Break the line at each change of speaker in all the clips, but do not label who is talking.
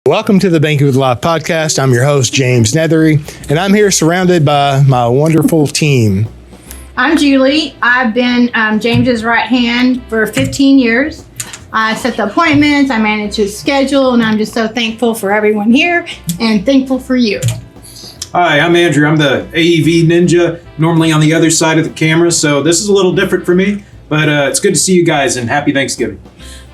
Welcome to the Banking with Life podcast. I'm your host, James Neathery, and I'm here surrounded by my wonderful team.
I'm Julee. I've been James's right hand for 15 years. I set the appointments, I manage his schedule, and I'm just so thankful for everyone here and thankful for you.
Hi, I'm Andrew. I'm the AEV ninja, normally on the other side of the camera, so this is a little different for me, but it's good to see you guys and happy Thanksgiving.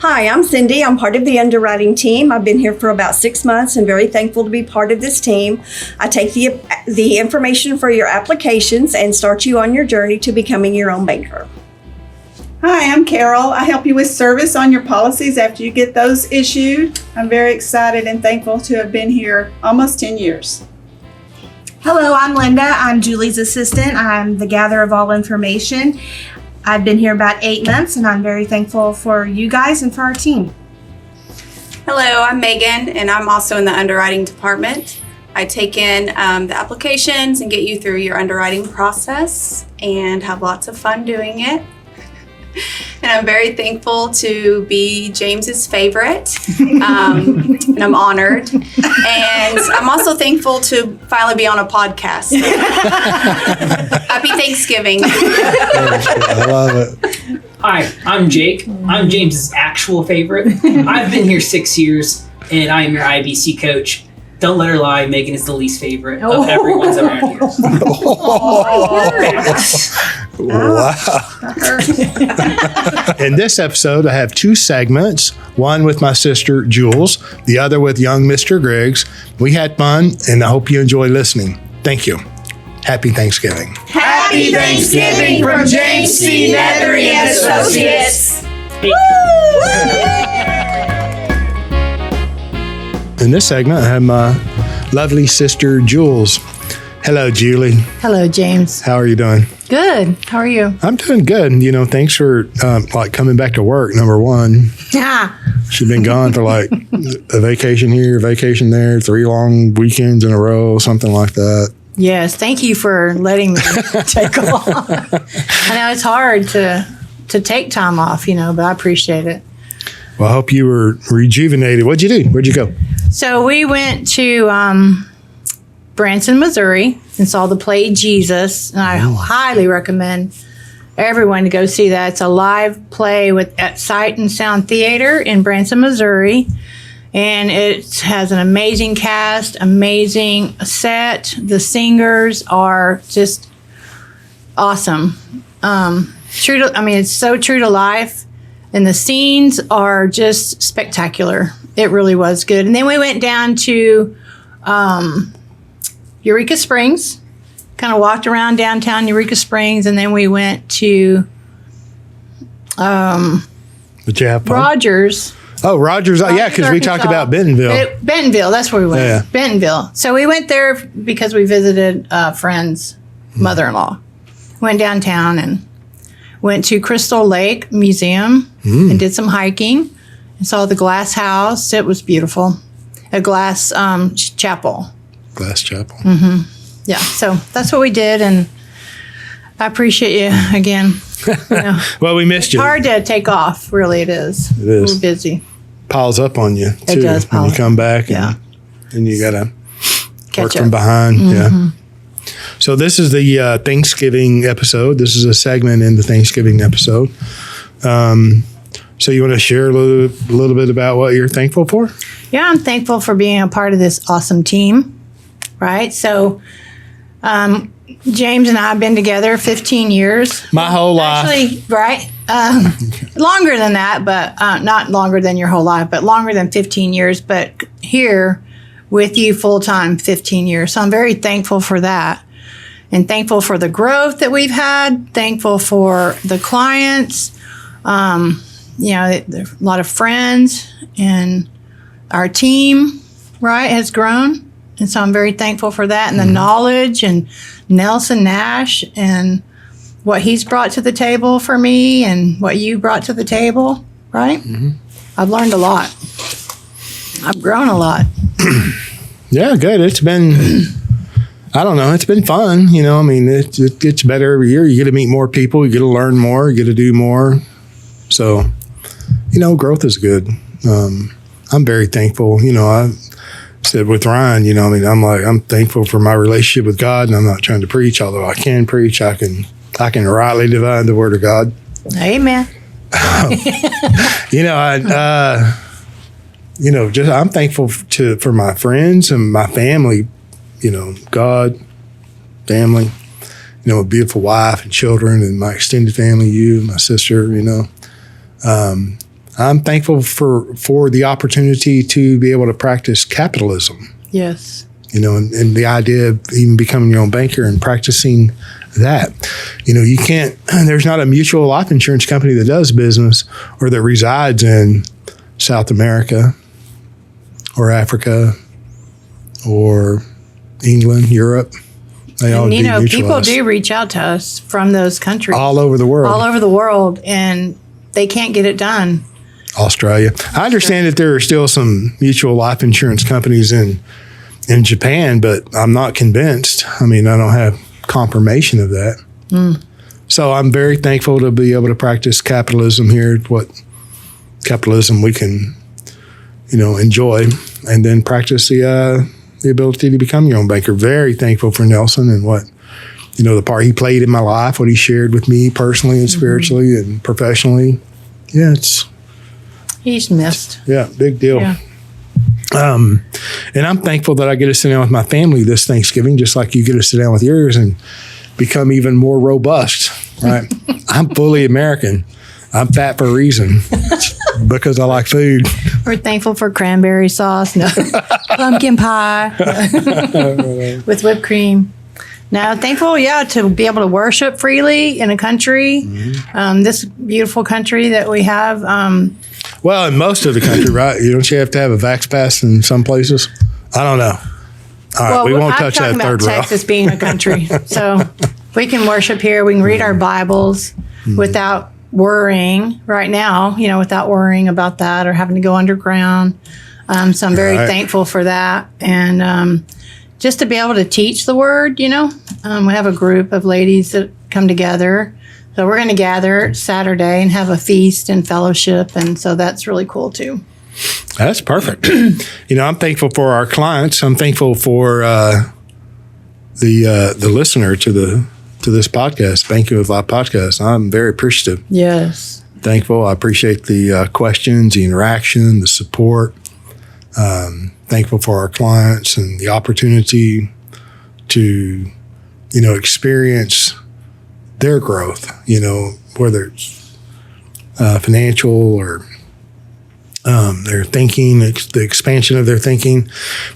Hi, I'm Cindy. I'm part of the underwriting team. I've been here for about 6 months and very thankful to be part of this team. I take the information for your applications and start you on your journey to becoming your own banker.
Hi, I'm Carol. I help you with service on your policies after you get those issued. I'm very excited and thankful to have been here almost 10 years.
Hello, I'm Linda. I'm Julie's assistant. I'm the gatherer of all information. I've been here about 8 months and I'm very thankful for you guys and for our team.
Hello, I'm Megan and I'm also in the underwriting department. I take in the applications and get you through your underwriting process and have lots of fun doing it. And I'm very thankful to be James's favorite, and I'm honored. And I'm also thankful to finally be on a podcast. Happy Thanksgiving.
I love it.
Hi, I'm Jake. I'm James's actual favorite. I've been here 6 years, and I am your IBC coach. Don't let her lie, Megan is the least favorite of everyone's around here.
Wow. In this episode, I have two segments, one with my sister, Jules, the other with young Mr. Griggs. We had fun, and I hope you enjoy listening. Thank you. Happy Thanksgiving.
Happy Thanksgiving from James Neathery and Associates.
In this segment, I have my lovely sister, Jules. Hello, Julee.
Hello, James.
How are you doing?
Good. How are you?
I'm doing good. You know, thanks for coming back to work, number one.
Yeah.
She's been gone for like a vacation here, vacation there, 3 long weekends in a row, something like that.
Yes. Thank you for letting me take off. I know it's hard to take time off, but I appreciate it.
Well, I hope you were rejuvenated. What'd you do? Where'd you go?
So we went to Branson, Missouri, and saw the play Jesus. And I highly recommend everyone to go see that. It's a live play at Sight and Sound Theater in Branson, Missouri. And it has an amazing cast, amazing set. The singers are just awesome. It's so true to life. And the scenes are just spectacular. It really was good. And then we went down to Eureka Springs, kind of walked around downtown Eureka Springs, and then we went to
Did you have fun?
Rogers.
Oh, Rogers. Yeah, because we talked about Bentonville.
Bentonville, that's where we went.
Yeah.
Bentonville. So we went there because we visited a friend's mother-in-law. Went downtown and went to Crystal Lake Museum and did some hiking and saw the glass house. It was beautiful. A glass chapel.
Glass chapel.
Mm-hmm. Yeah, so that's what we did, and I appreciate you again.
Well, we missed you.
It's hard to take off, really, it is.
It is.
We're busy.
Piles up on you, too.
It does pile
when you
up.
come back, and you got to work from behind.
Mm-hmm.
Yeah. So this is the Thanksgiving episode. This is a segment in the Thanksgiving episode. So you want to share a little bit about what you're thankful for?
Yeah, I'm thankful for being a part of this awesome team, right? So James and I have been together 15 years.
My whole life.
Actually, right? Longer than that, but not longer than your whole life, but longer than 15 years. But here with you full-time 15 years. So I'm very thankful for that. And thankful for the growth that we've had. Thankful for the clients. There's a lot of friends. And our team, right, has grown. And so I'm very thankful for that. And the knowledge and Nelson Nash and what he's brought to the table for me and what you brought to the table, right? Mm-hmm. I've learned a lot. I've grown a lot.
Yeah, good. It's been, I don't know, it's been fun. It gets better every year. You get to meet more people. You get to learn more. You get to do more. So, growth is good. I'm very thankful. said with Ryan, I'm thankful for my relationship with God, and I'm not trying to preach, although I can preach. I can rightly divide the word of God.
Amen.
I'm thankful for my friends and my family, God, family, a beautiful wife and children, and my extended family, you, my sister, I'm thankful for the opportunity to be able to practice capitalism.
Yes.
And the idea of even becoming your own banker and practicing that. You can't, there's not a mutual life insurance company that does business or that resides in South America or Africa or England, Europe. They all do mutualize.
People do reach out to us from those countries.
All over the world.
And they can't get it done.
Australia. I understand that there are still some mutual life insurance companies in Japan, but I'm not convinced. I don't have confirmation of that. So I'm very thankful to be able to practice capitalism here, what capitalism we can, enjoy, and then practice the ability to become your own banker. Very thankful for Nelson and what, the part he played in my life, what he shared with me personally and spiritually and professionally. Yeah,
he's missed.
Yeah, big deal.
Yeah.
And I'm thankful that I get to sit down with my family this Thanksgiving, just like you get to sit down with yours and become even more robust, right? I'm fully American. I'm fat for a reason, because I like food.
We're thankful for cranberry sauce, pumpkin pie with whipped cream. Now, thankful, to be able to worship freely in a country, this beautiful country that we have.
Well, in most of the country, right? Don't you have to have a vax pass in some places? I don't know. All right, we won't touch that third rail.
Texas being a country. So we can worship here. We can read our Bibles without worrying right now, without worrying about that or having to go underground. So I'm very thankful for that. And just to be able to teach the word, we have a group of ladies that come together. So we're going to gather Saturday and have a feast and fellowship. And so that's really cool too.
That's perfect. I'm thankful for our clients. I'm thankful for the listener to this podcast, Banking with Life podcast. I'm very appreciative.
Yes.
Thankful. I appreciate the questions, the interaction, the support. Thankful for our clients and the opportunity to, experience their growth, whether it's financial or their thinking, the expansion of their thinking.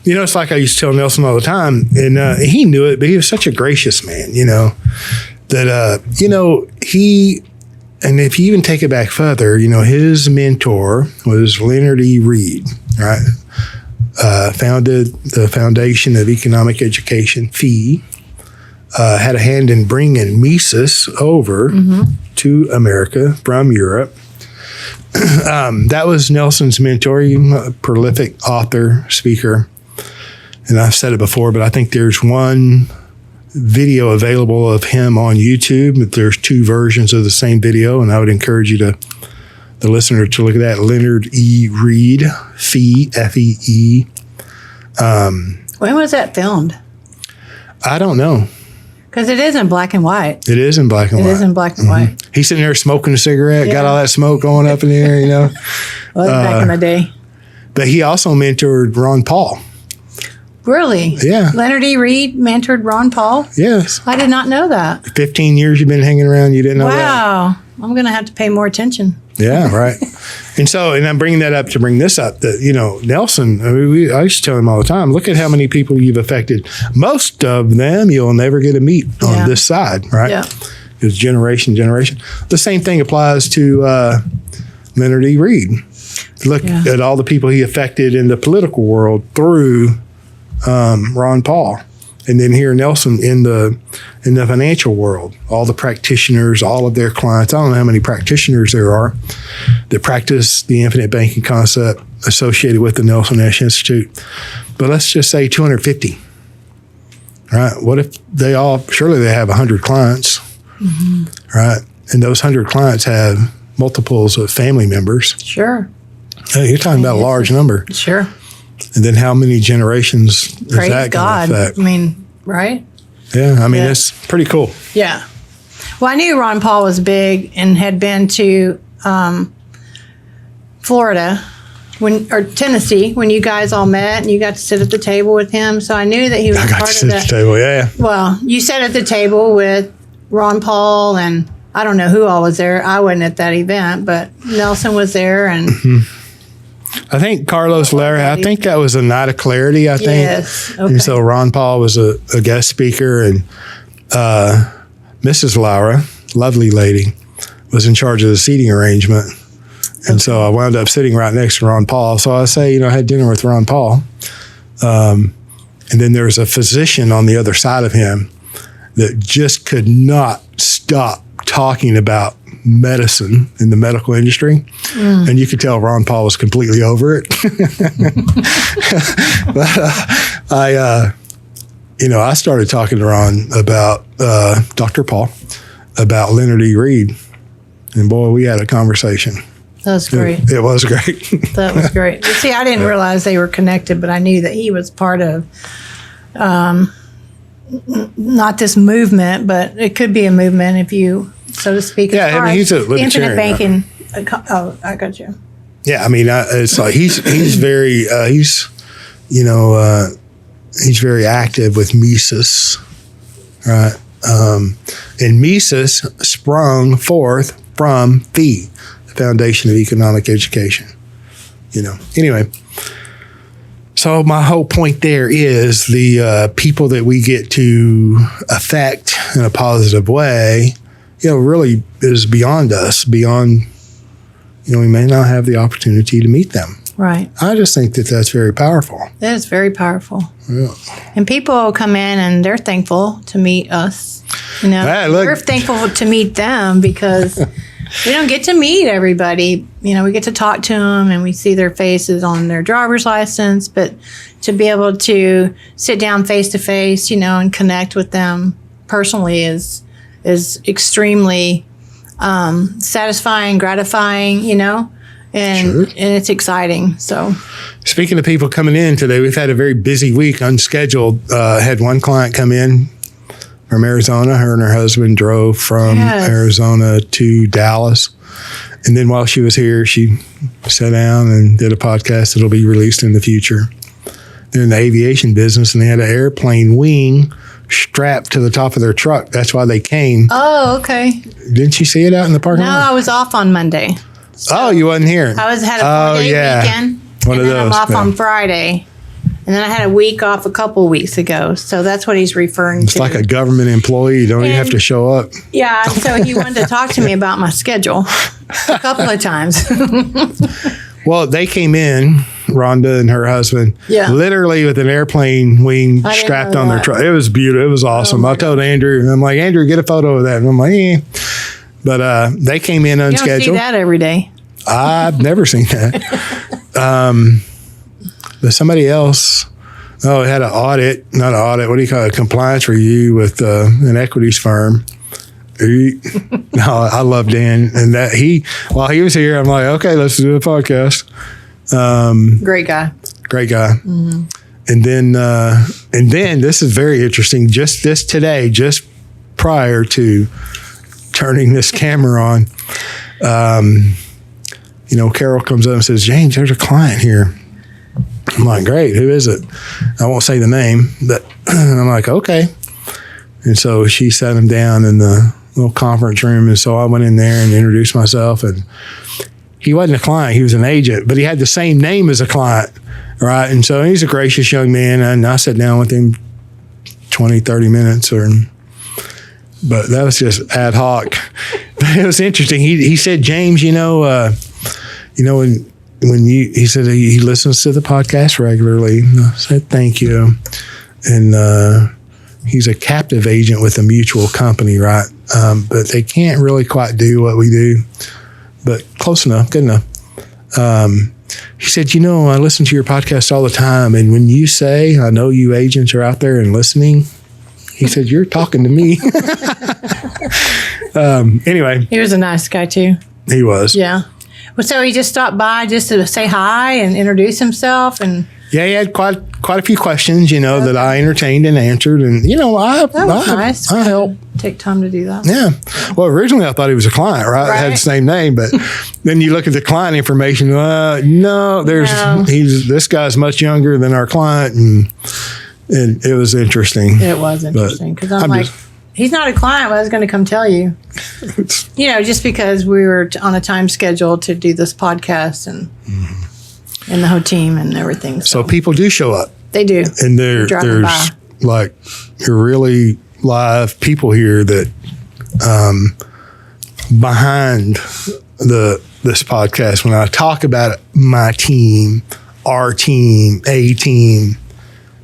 It's like I used to tell Nelson all the time, and he knew it, but he was such a gracious man, that, he, and if you even take it back further, his mentor was Leonard E. Reed, right? Founded the Foundation of Economic Education, FEE, had a hand in bringing Mises over to America from Europe. That was Nelson's mentor, a prolific author, speaker. And I've said it before, but I think there's one video available of him on YouTube. There's two versions of the same video, and I would encourage you the listener to look at that. Leonard E. Reed, FEE, F-E-E.
When was that filmed?
I don't know.
Because it is in black and white.
It is in black and white.
It is in black and white.
He's sitting there smoking a cigarette, got all that smoke going up in the air,
Well, back in the day.
But he also mentored Ron Paul.
Really?
Yeah.
Leonard E. Reed mentored Ron Paul?
Yes.
I did not know that.
15 years you've been hanging around, you didn't know that?
Wow. I'm going to have to pay more attention.
Yeah, right. And I'm bringing that up to bring this up that, Nelson, I used to tell him all the time, look at how many people you've affected. Most of them you'll never get to meet on this side, right?
Yeah.
It's generation. The same thing applies to Leonard E. Reed. Look at all the people he affected in the political world through Ron Paul. And then here Nelson in the financial world, all the practitioners, all of their clients. I don't know how many practitioners there are that practice the infinite banking concept associated with the Nelson Nash Institute. But let's just say 250. Right? What if surely they have 100 clients, right? And those 100 clients have multiples of family members.
Sure.
You're talking about a large number.
Sure.
And then how many generations is
Praise
that
God.
going to affect?
I mean, right?
Yeah, I mean,
Yeah.
it's pretty cool.
Yeah. Well, I knew Ron Paul was big and had been to Florida or Tennessee when you guys all met and you got to sit at the table with him. So I knew that he was
I got
part
to
of
sit at
that.
the table, yeah.
Well, you sat at the table with Ron Paul and I don't know who all was there. I wasn't at that event, but Nelson was there and
I think Carlos Larry, I think that was a night of clarity, I think.
yes. Okay.
And so Ron Paul was a guest speaker, and Mrs. Laura, lovely lady, was in charge of the seating arrangement. And so I wound up sitting right next to Ron Paul. So I say, I had dinner with Ron Paul. And then there was a physician on the other side of him that just could not stop talking about medicine in the medical industry. And you could tell Ron Paul was completely over it. But I started talking to Ron about Dr. Paul, about Leonard E. Reed. And boy, we had a conversation.
That was great.
It was great.
That was great. See, I didn't realize they were connected, but I knew that he was part of not this movement, but it could be a movement if you, so to speak.
Yeah, I mean, he's a libertarian.
Infinite banking. I got you.
Yeah, I mean, it's like he's very he's very active with Mises, right? And Mises sprung forth from the Foundation of Economic Education. Anyway. So my whole point there is the people that we get to affect in a positive way, really is beyond us, beyond, we may not have the opportunity to meet them.
Right.
I just think that that's very powerful.
That is very powerful.
Yeah.
And people come in and they're thankful to meet us.
Hey, look.
We're thankful to meet them because we don't get to meet everybody. We get to talk to them and we see their faces on their driver's license, but to be able to sit down face to face, and connect with them personally is extremely satisfying, gratifying, and
Sure.
and it's exciting. So,
Speaking of people coming in today, we've had a very busy week, unscheduled. Had one client come in from Arizona. Her and her husband drove from
Yes.
Arizona to Dallas. And then while she was here, she sat down and did a podcast that'll be released in the future. They're in the aviation business, and they had an airplane wing strapped to the top of their truck. That's why they came.
oh, okay.
Didn't you see it out in the parking
No,
lot?
I was off on Monday.
Oh, you wasn't here.
I had a 4-day weekend.
One
and
of
then I'm
those,
off
yeah.
on Friday. And then I had a week off a couple weeks ago. So that's what he's referring
It's
to.
like a government employee. You don't even
And-
have to show up.
Yeah, so he wanted to talk to me about my schedule a couple of times.
Well, they came in, Rhonda and her husband,
Yeah.
literally with an airplane wing
I didn't
strapped
know
on their
that.
truck. It was beautiful. It was awesome. I told Andrew, I'm like, Andrew, get a photo of that. And I'm like, eh. But they came in
You don't see
unscheduled.
that every day.
I've never seen that. But somebody else, it had an audit, not an audit, what do you call it? A compliance review with an equities firm. I love Dan. And while he was here, I'm like, okay, let's do a podcast.
Great guy.
Great guy.
Mm-hmm.
And then this is very interesting. Just prior to turning this camera on, Carol comes up and says, James, there's a client here. I'm like, great. Who is it? I won't say the name, but I'm like, okay. And so she sat him down in the little conference room. And so I went in there and introduced myself. And he wasn't a client. He was an agent, but he had the same name as a client. Right. And so he's a gracious young man. And I sat down with him 20, 30 minutes but that was just ad hoc. But it was interesting. He said, James, he said he listens to the podcast regularly. And I said, thank you. And he's a captive agent with a mutual company, right? But they can't really quite do what we do, but close enough, good enough. He said, I listen to your podcast all the time. And when you say, I know you agents are out there and listening, he said, you're talking to me. Anyway.
He was a nice guy, too.
He was.
Yeah. Well, so he just stopped by just to say hi and introduce himself. And
Yeah, he had quite a few questions, that I entertained and answered, and
That was nice.
I helped.
Take time to do that.
Yeah. Well, originally I thought he was a client, right? It had the same name, but then you look at the client information. No, this guy's much younger than our client, and it was interesting.
It was interesting because I'm like, he's not a client, but I was going to come tell you. Just because we were on a time schedule to do this podcast and the whole team and everything.
So people do show up.
They do.
And there's like really live people here that behind this podcast. When I talk about my team, our team, a team,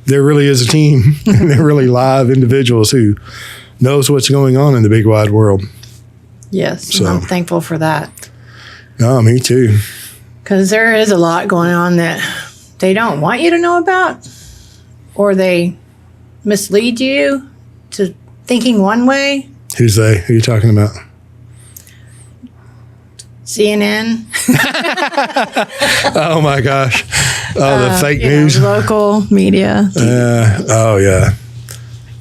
there really is a team. And they're really live individuals who knows what's going on in the big wide world.
Yes,
So,
I'm thankful for that.
No, me too.
Because there is a lot going on that they don't want you to know about, or they mislead you to thinking one way.
Who's they? Who are you talking about?
CNN.
Oh my gosh. Oh, the fake news.
Local media.
Oh yeah.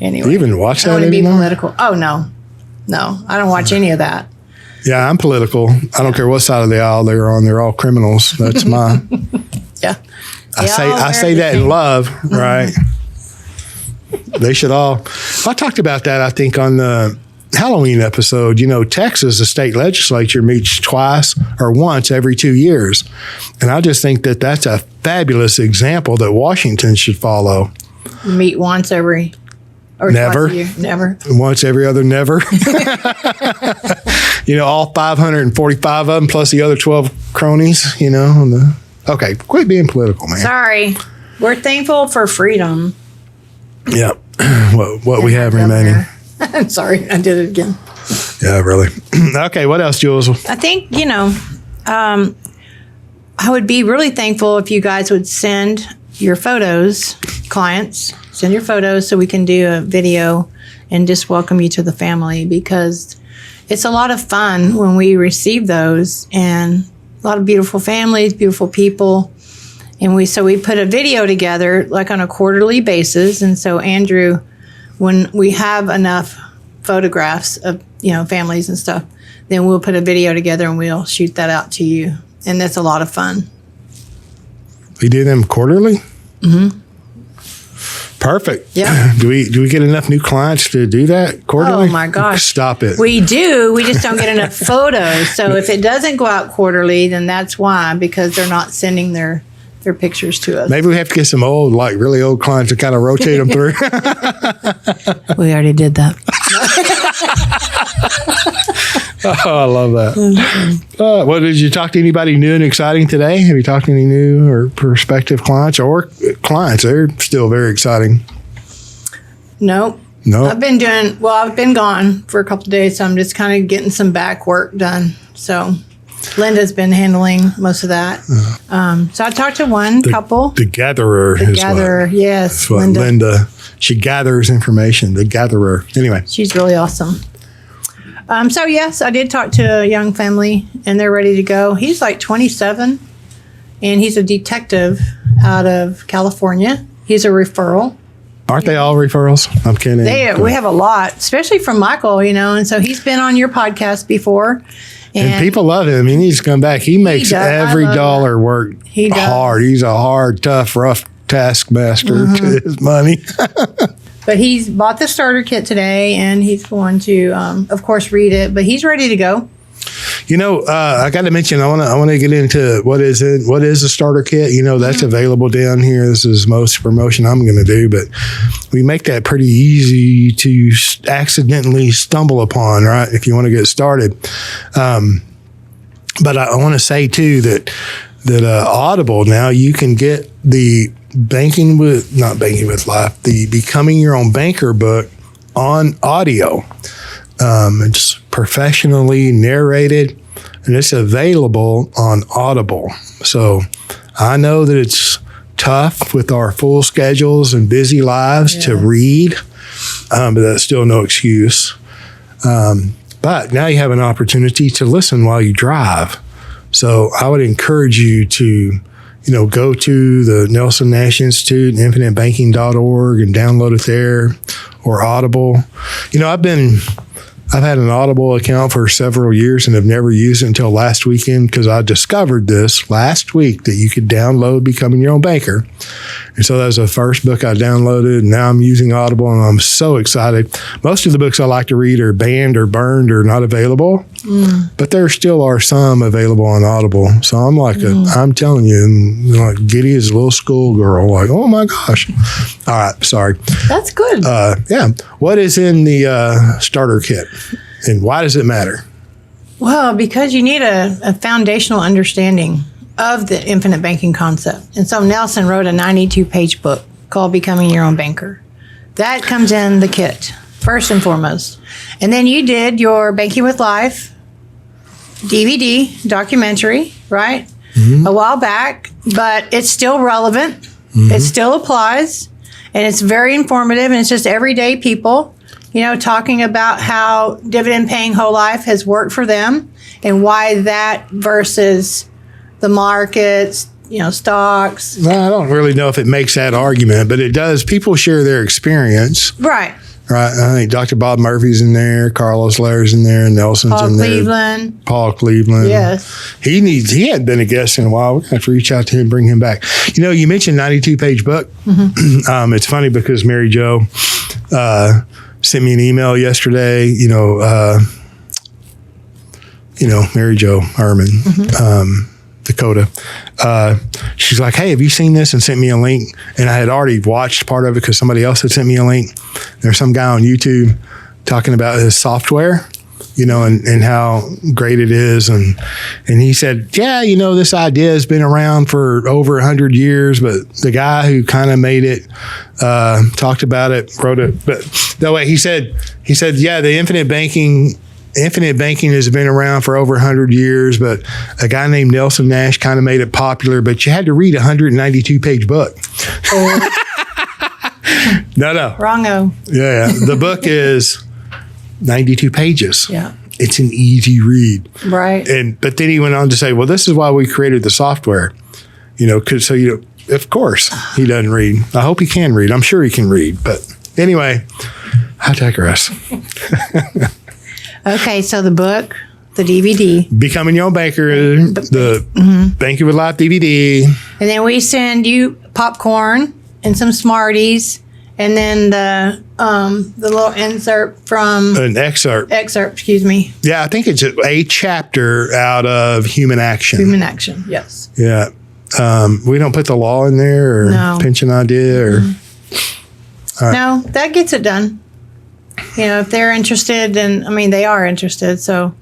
Anyway.
Do you even watch that
I don't want to be
anymore?
political. Oh, no. No, I don't watch any of that.
Yeah, I'm political. I don't care what side of the aisle they're on. They're all criminals. That's my.
Yeah.
I say that in love, right? They should all. I talked about that, I think, on the Halloween episode. Texas, the state legislature meets twice or once every 2 years. And I just think that that's a fabulous example that Washington should follow.
Meet once every. Or
Never.
twice a year. Never.
Once every other never. All 545 of them plus the other 12 cronies, Okay, quit being political, man.
Sorry. We're thankful for freedom.
Yeah. What we have remaining.
I'm sorry. I did it again.
Yeah, really. Okay, what else, Jules?
I think, I would be really thankful if you guys would send your photos, clients, send your photos so we can do a video and just welcome you to the family, because it's a lot of fun when we receive those, and a lot of beautiful families, beautiful people. And we put a video together like on a quarterly basis. And so Andrew, when we have enough photographs of, families and stuff, then we'll put a video together and we'll shoot that out to you. And that's a lot of fun.
We do them quarterly?
Mm-hmm.
Perfect.
Yeah.
Do we get enough new clients to do that quarterly?
Oh my gosh.
Stop it.
We do. We just don't get enough photos. So if it doesn't go out quarterly, then that's why, because they're not sending their pictures to us.
Maybe we have to get some old, like really old clients to kind of rotate them through.
We already did that.
Oh, I love that. Well, did you talk to anybody new and exciting today? Have you talked to any new or prospective clients or clients? They're still very exciting.
Nope.
No.
I've been gone for a couple of days, so I'm just kind of getting some back work done. So Linda's been handling most of that. So I talked to one couple.
The gatherer.
Yes.
What Linda. She gathers information. The gatherer. Anyway.
She's really awesome. So yes, I did talk to a young family, and they're ready to go. He's like 27, and he's a detective out of California. He's a referral.
Aren't they all referrals? I'm kidding.
We have a lot, especially from Michael, and so he's been on your podcast before.
And people love him. He needs to come back. He makes every dollar work hard. He's a hard, tough, rough taskmaster to his money.
But he's bought the starter kit today, and he's going to, of course, read it. But he's ready to go.
I got to mention, I want to get into what is a starter kit. That's available down here. This is most promotion I'm going to do, but we make that pretty easy to accidentally stumble upon, right? If you want to get started. But I want to say too that Audible now you can get the the Becoming Your Own Banker book on audio. It's professionally narrated, and it's available on Audible. So I know that it's tough with our full schedules and busy lives to read, but that's still no excuse. But now you have an opportunity to listen while you drive. So I would encourage you to, go to the Nelson Nash Institute, infinitebanking.org, and download it there, or Audible. I've had an Audible account for several years and have never used it until last weekend, because I discovered this last week that you could download Becoming Your Own Banker. And so that was the first book I downloaded, and now I'm using Audible, and I'm so excited. Most of the books I like to read are banned or burned or not available, but there still are some available on Audible. So I'm like, I'm telling you, I'm like giddy as a little schoolgirl, like, oh my gosh. All right, sorry.
That's good.
Yeah. What is in the starter kit, and why does it matter?
Well, because you need a foundational understanding of the infinite banking concept. And so Nelson wrote a 92-page book called Becoming Your Own Banker. That comes in the kit, first and foremost. And then you did your Banking with Life DVD documentary, right? A while back, but it's still relevant. It still applies, and it's very informative, and it's just everyday people, talking about how dividend-paying whole life has worked for them and why that versus the markets, stocks.
Well, I don't really know if it makes that argument, but it does. People share their experience.
Right.
I think Dr. Bob Murphy's in there, Carlos Lair's in there, Nelson's in there. Paul Cleveland.
Yes.
He hadn't been a guest in a while. We're going to have to reach out to him and bring him back. You mentioned 92-page book. It's funny because Mary Jo sent me an email yesterday, Mary Jo Herman, Dakota. She's like, hey, have you seen this? And sent me a link. And I had already watched part of it because somebody else had sent me a link. There's some guy on YouTube talking about his software, and how great it is. And he said, yeah, this idea has been around for over 100 years, but the guy who kind of made it, talked about it, wrote it. But no way, he said, yeah, the infinite banking has been around for over 100 years, but a guy named Nelson Nash kind of made it popular, but you had to read a 192-page book. No.
Wrong-o.
Yeah. The book is 92 pages.
Yeah.
It's an easy read.
Right.
But then he went on to say, well, this is why we created the software, of course he doesn't read. I hope he can read. I'm sure he can read. But anyway, I digress.
Okay, so the book, the DVD.
Becoming Your Own Banker, the Banking with Life DVD.
And then we send you popcorn and some Smarties, and then the little insert from...
An excerpt.
Excuse me.
Yeah, I think it's a chapter out of Human Action.
Human Action, yes.
Yeah. We don't put the law in there or pension idea or... Right.
No, that gets it done. If they're interested, then, they are interested, so.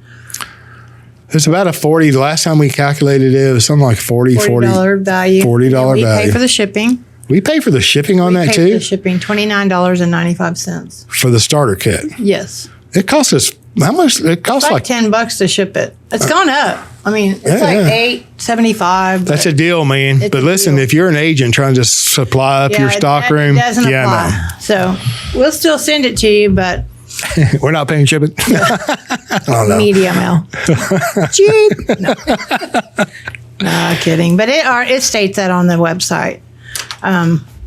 It's about a $40, the last time we calculated it was something like $40
value.
$40 value.
We pay for the shipping.
We pay for the shipping on that too?
We pay for the shipping, $29.95.
For the starter kit?
Yes.
It costs us, how much? It costs
like $10 to ship it. It's gone up. It's $8.75.
That's a deal, man. But listen, if you're an agent trying to supply up your stock room,
it doesn't apply. No. So we'll still send it to you, but
we're not paying shipping. No.
Media mail. Cheap. No, kidding. But it states that on the website.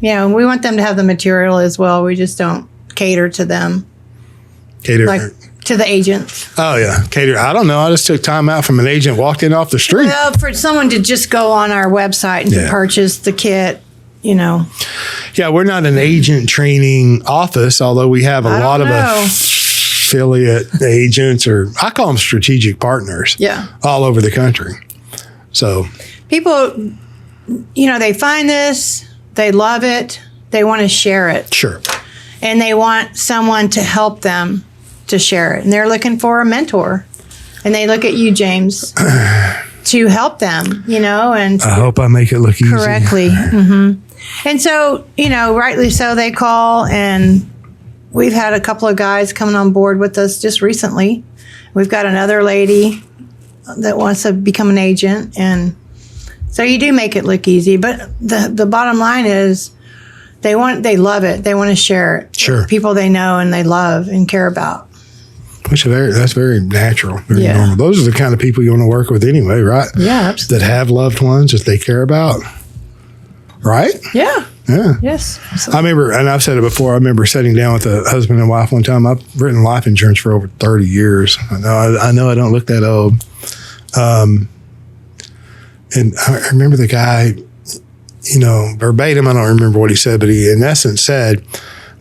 We want them to have the material as well. We just don't cater to them. To the agents.
Oh, yeah. Cater. I don't know. I just took time out from an agent, walked in off the street.
Well, for someone to just go on our website and to purchase the kit,
Yeah, we're not an agent training office, although we have a lot of affiliate agents, or I call them strategic partners. Yeah. All over the country. So
people, they find this, they love it, they want to share it.
Sure.
And they want someone to help them to share it. And they're looking for a mentor. And they look at you, James, to help them, and
I hope I make it look easy.
Correctly. And so, rightly so, they call, and we've had a couple of guys coming on board with us just recently. We've got another lady that wants to become an agent. And so you do make it look easy. But the bottom line is they love it. They want to share it.
Sure.
With people they know and they love and care about.
That's very natural, very normal. Those are the kind of people you want to work with anyway, right?
Yeah, absolutely.
That have loved ones that they care about. right?
Yeah.
Yeah.
Yes. So-
I remember, and I've said it before, I remember sitting down with a husband and wife one time. I've written life insurance for over 30 years. I know I don't look that old. And I remember the guy, verbatim, I don't remember what he said, but he in essence said,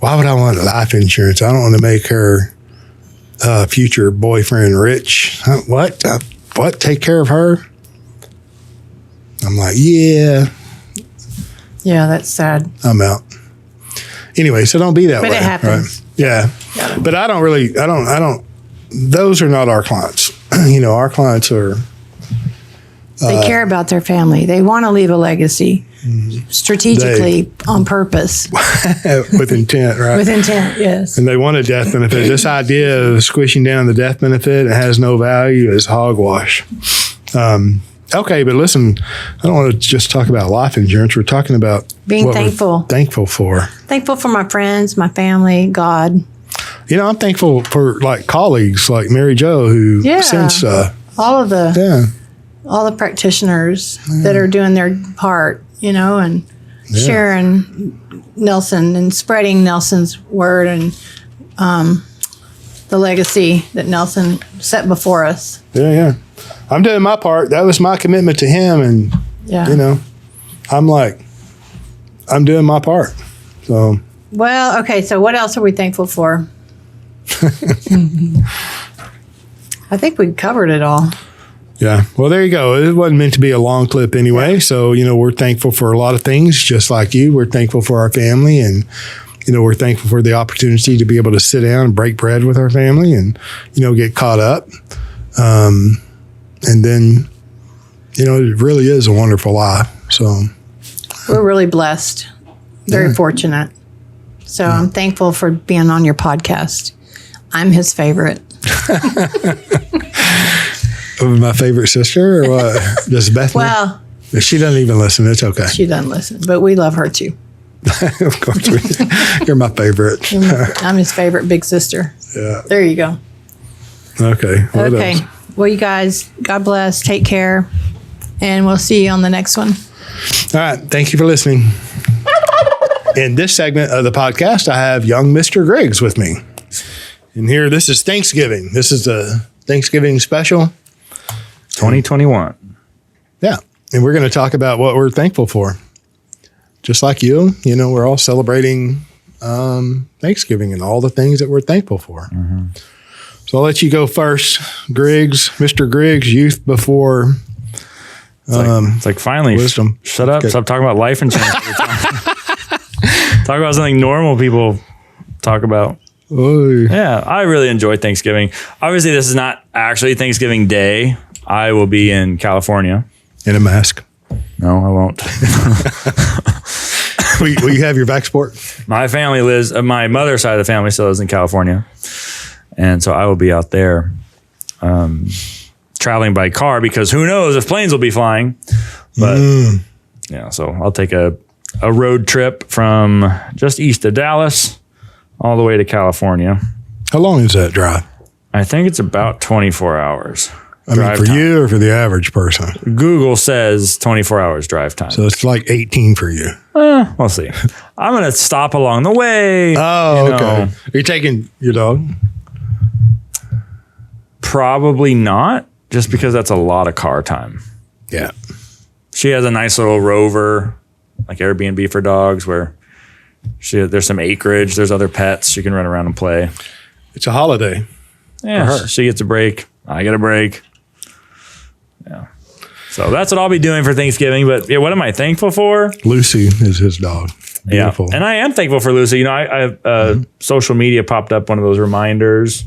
why would I want life insurance? I don't want to make her future boyfriend rich. What? What? Take care of her? I'm like, yeah.
Yeah, that's sad.
I'm out. Anyway, so don't be that way.
But it happens.
Right? Yeah. But I don't, those are not our clients. Our clients are.
They care about their family. They want to leave a legacy strategically on purpose.
With intent, right?
With intent, yes.
And they want a death benefit. This idea of squishing down the death benefit, it has no value, is hogwash. Okay, but listen, I don't want to just talk about life insurance. We're talking about
being thankful.
Thankful for.
Thankful for my friends, my family, God.
I'm thankful for like colleagues like Mary Jo who sent stuff.
All the practitioners that are doing their part, and sharing Nelson and spreading Nelson's word and the legacy that Nelson set before us.
Yeah. I'm doing my part. That was my commitment to him. And, I'm doing my part. So.
Well, okay. So what else are we thankful for? I think we covered it all.
Yeah. Well, there you go. It wasn't meant to be a long clip anyway. Yeah. So, we're thankful for a lot of things, just like you. We're thankful for our family and, we're thankful for the opportunity to be able to sit down and break bread with our family and, get caught up. And then, it really is a wonderful life. So
we're really blessed, very fortunate. So I'm thankful for being on your podcast. I'm his favorite.
My favorite sister or what? Just Bethany?
Well,
she doesn't even listen. It's okay.
She doesn't listen, but we love her too.
Of course. You're my favorite.
I'm his favorite big sister.
Yeah.
There you go.
Okay. What else?
Well, you guys, God bless. Take care. And we'll see you on the next one.
All right. Thank you for listening. In this segment of the podcast, I have young Mr. Griggs with me. And here, this is Thanksgiving. This is a Thanksgiving special.
2021.
Yeah. And we're going to talk about what we're thankful for. Just like you, we're all celebrating Thanksgiving and all the things that we're thankful for. Mm-hmm. So I'll let you go first, Griggs, Mr. Griggs, youth before
it's like finally,
wisdom.
Shut up. Okay. Stop talking about life insurance. Talk about something normal people talk about.
Oy.
Yeah, I really enjoy Thanksgiving. Obviously, this is not actually Thanksgiving Day. I will be in California.
In a mask.
No, I won't.
Will you have your Vaxport?
My family lives, my mother's side of the family still lives in California. And so I will be out there traveling by car because who knows if planes will be flying. But so I'll take a road trip from just east of Dallas all the way to California.
How long is that drive?
I think it's about 24 hours.
For you or for the average person?
Google says 24 hours drive time.
So it's like 18 for you.
We'll see. I'm going to stop along the way.
Oh, okay. Are you taking your dog?
Probably not, just because that's a lot of car time.
Yeah.
She has a nice little Rover, like Airbnb for dogs, where there's some acreage, there's other pets. She can run around and play.
It's a holiday.
Yeah,
for her.
She gets a break. I get a break. Yeah. So that's what I'll be doing for Thanksgiving. But yeah, what am I thankful for?
Lucy is his dog. Beautiful.
Yeah. And I am thankful for Lucy. I social media popped up one of those reminders.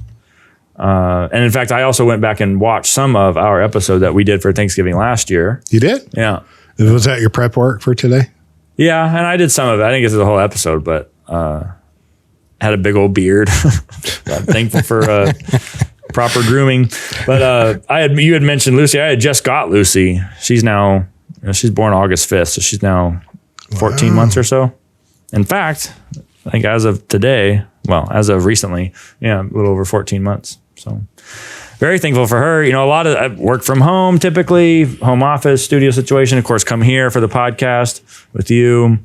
And in fact, I also went back and watched some of our episode that we did for Thanksgiving last year.
You did?
Yeah.
Was that your prep work for today?
Yeah. And I did some of it. I didn't get to the whole episode, but had a big old beard. I'm thankful for proper grooming. But you had mentioned Lucy. I had just got Lucy. She's now, she's born August 5th. So she's now 14 months or so. In fact, I think as of today, well, as of recently, a little over 14 months. So very thankful for her. You know, a lot of I work from home, typically home office, studio situation. Of course, come here for the podcast with you,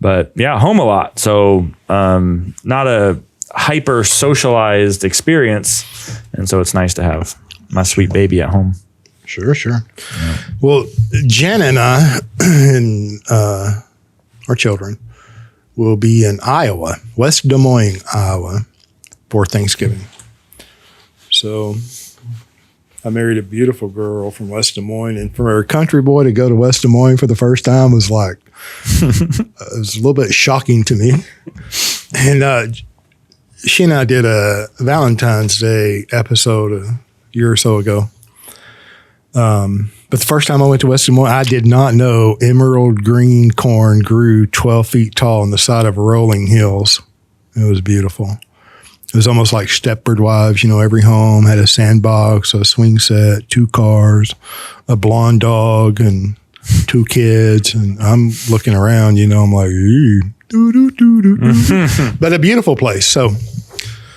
but yeah, home a lot. So not a hyper socialized experience, and so it's nice to have my sweet baby at home.
Sure. Yeah. Well, Jen and I and our children will be in Iowa, West Des Moines, Iowa, for Thanksgiving. So I married a beautiful girl from West Des Moines, and for a country boy to go to West Des Moines for the first time was like, it was a little bit shocking to me. And she and I did a Valentine's Day episode a year or so ago. But the first time I went to West Des Moines, I did not know emerald green corn grew 12 feet tall on the side of rolling hills. It was beautiful. It was almost like Stepford Wives. You know, every home had a sandbox, a swing set, 2 cars, a blonde dog, and 2 kids. And I'm looking around, you know, I'm like, but a beautiful place. So,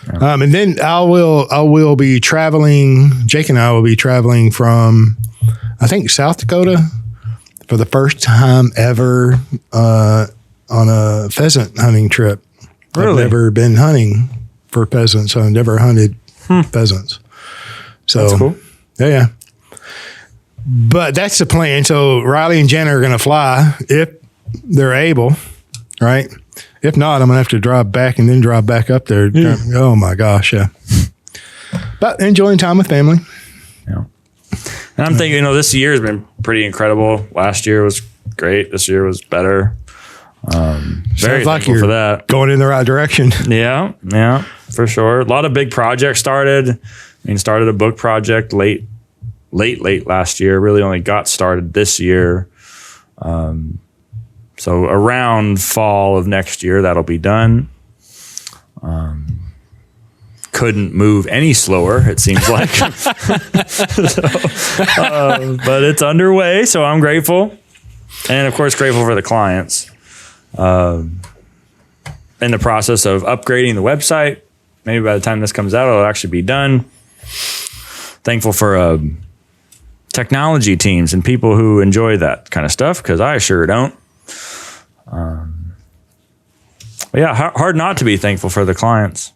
and then I will be traveling. Jake and I will be traveling from, I think, South Dakota for the first time ever on a pheasant hunting trip.
Really?
I've never been hunting for pheasants. I've never hunted pheasants. So,
that's cool.
Yeah. But that's the plan. So Riley and Jenna are going to fly if they're able, right? If not, I'm going to have to drive back and then drive back up there. Oh my gosh, yeah. But enjoying time with family.
Yeah. And I'm thinking, you know, this year has been pretty incredible. Last year was great. This year was better. Very thankful for that.
Going in the right direction.
Yeah, for sure. A lot of big projects started. I mean, started a book project late last year. Really only got started this year. So around fall of next year, that'll be done. Couldn't move any slower, it seems like. But it's underway, so I'm grateful. And of course, grateful for the clients. In the process of upgrading the website. Maybe by the time this comes out, it'll actually be done. Thankful for technology teams and people who enjoy that kind of stuff, because I sure don't. But yeah, hard not to be thankful for the clients.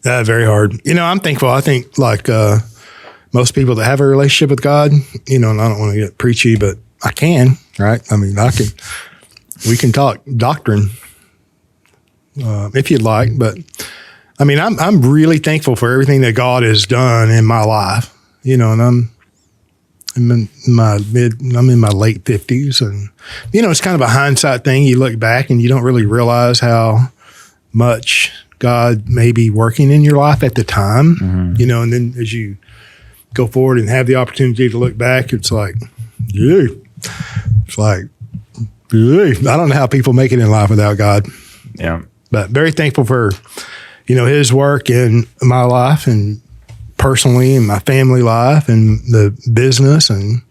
Very hard. You know, I'm thankful. I think like most people that have a relationship with God, you know, and I don't want to get preachy, but I can, right? I mean, we can talk doctrine if you'd like, but I mean, I'm really thankful for everything that God has done in my life, you know, and I'm in my late 50s, and you know, it's kind of a hindsight thing. You look back and you don't really realize how much God may be working in your life at the time, you know, and then as you go forward and have the opportunity to look back, it's like, I don't know how people make it in life without God.
Yeah.
But very thankful for, you know, his work in my life and personally in my family life and the business, and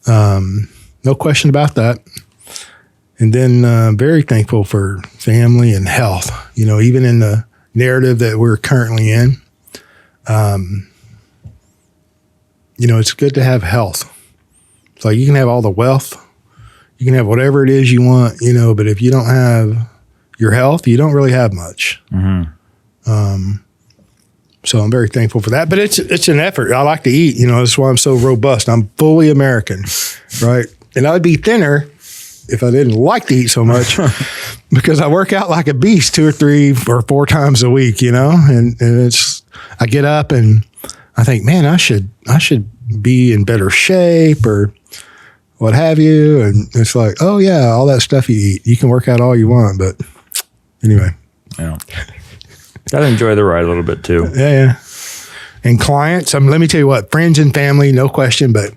no question about that. And then very thankful for family and health, you know, even in the narrative that we're currently in. You know, it's good to have health. It's like you can have all the wealth, you can have whatever it is you want, you know, but if you don't have your health, you don't really have much. So I'm very thankful for that. But it's an effort. I like to eat, you know, that's why I'm so robust. I'm fully American, right? And I'd be thinner if I didn't like to eat so much because I work out like a beast 2 or 3 or 4 times a week, you know, and I get up and I think, man, I should be in better shape or what have you. And it's like, oh yeah, all that stuff you eat, you can work out all you want, but anyway.
Yeah. Gotta enjoy the ride a little bit too.
Yeah. And clients, let me tell you what, friends and family, no question, but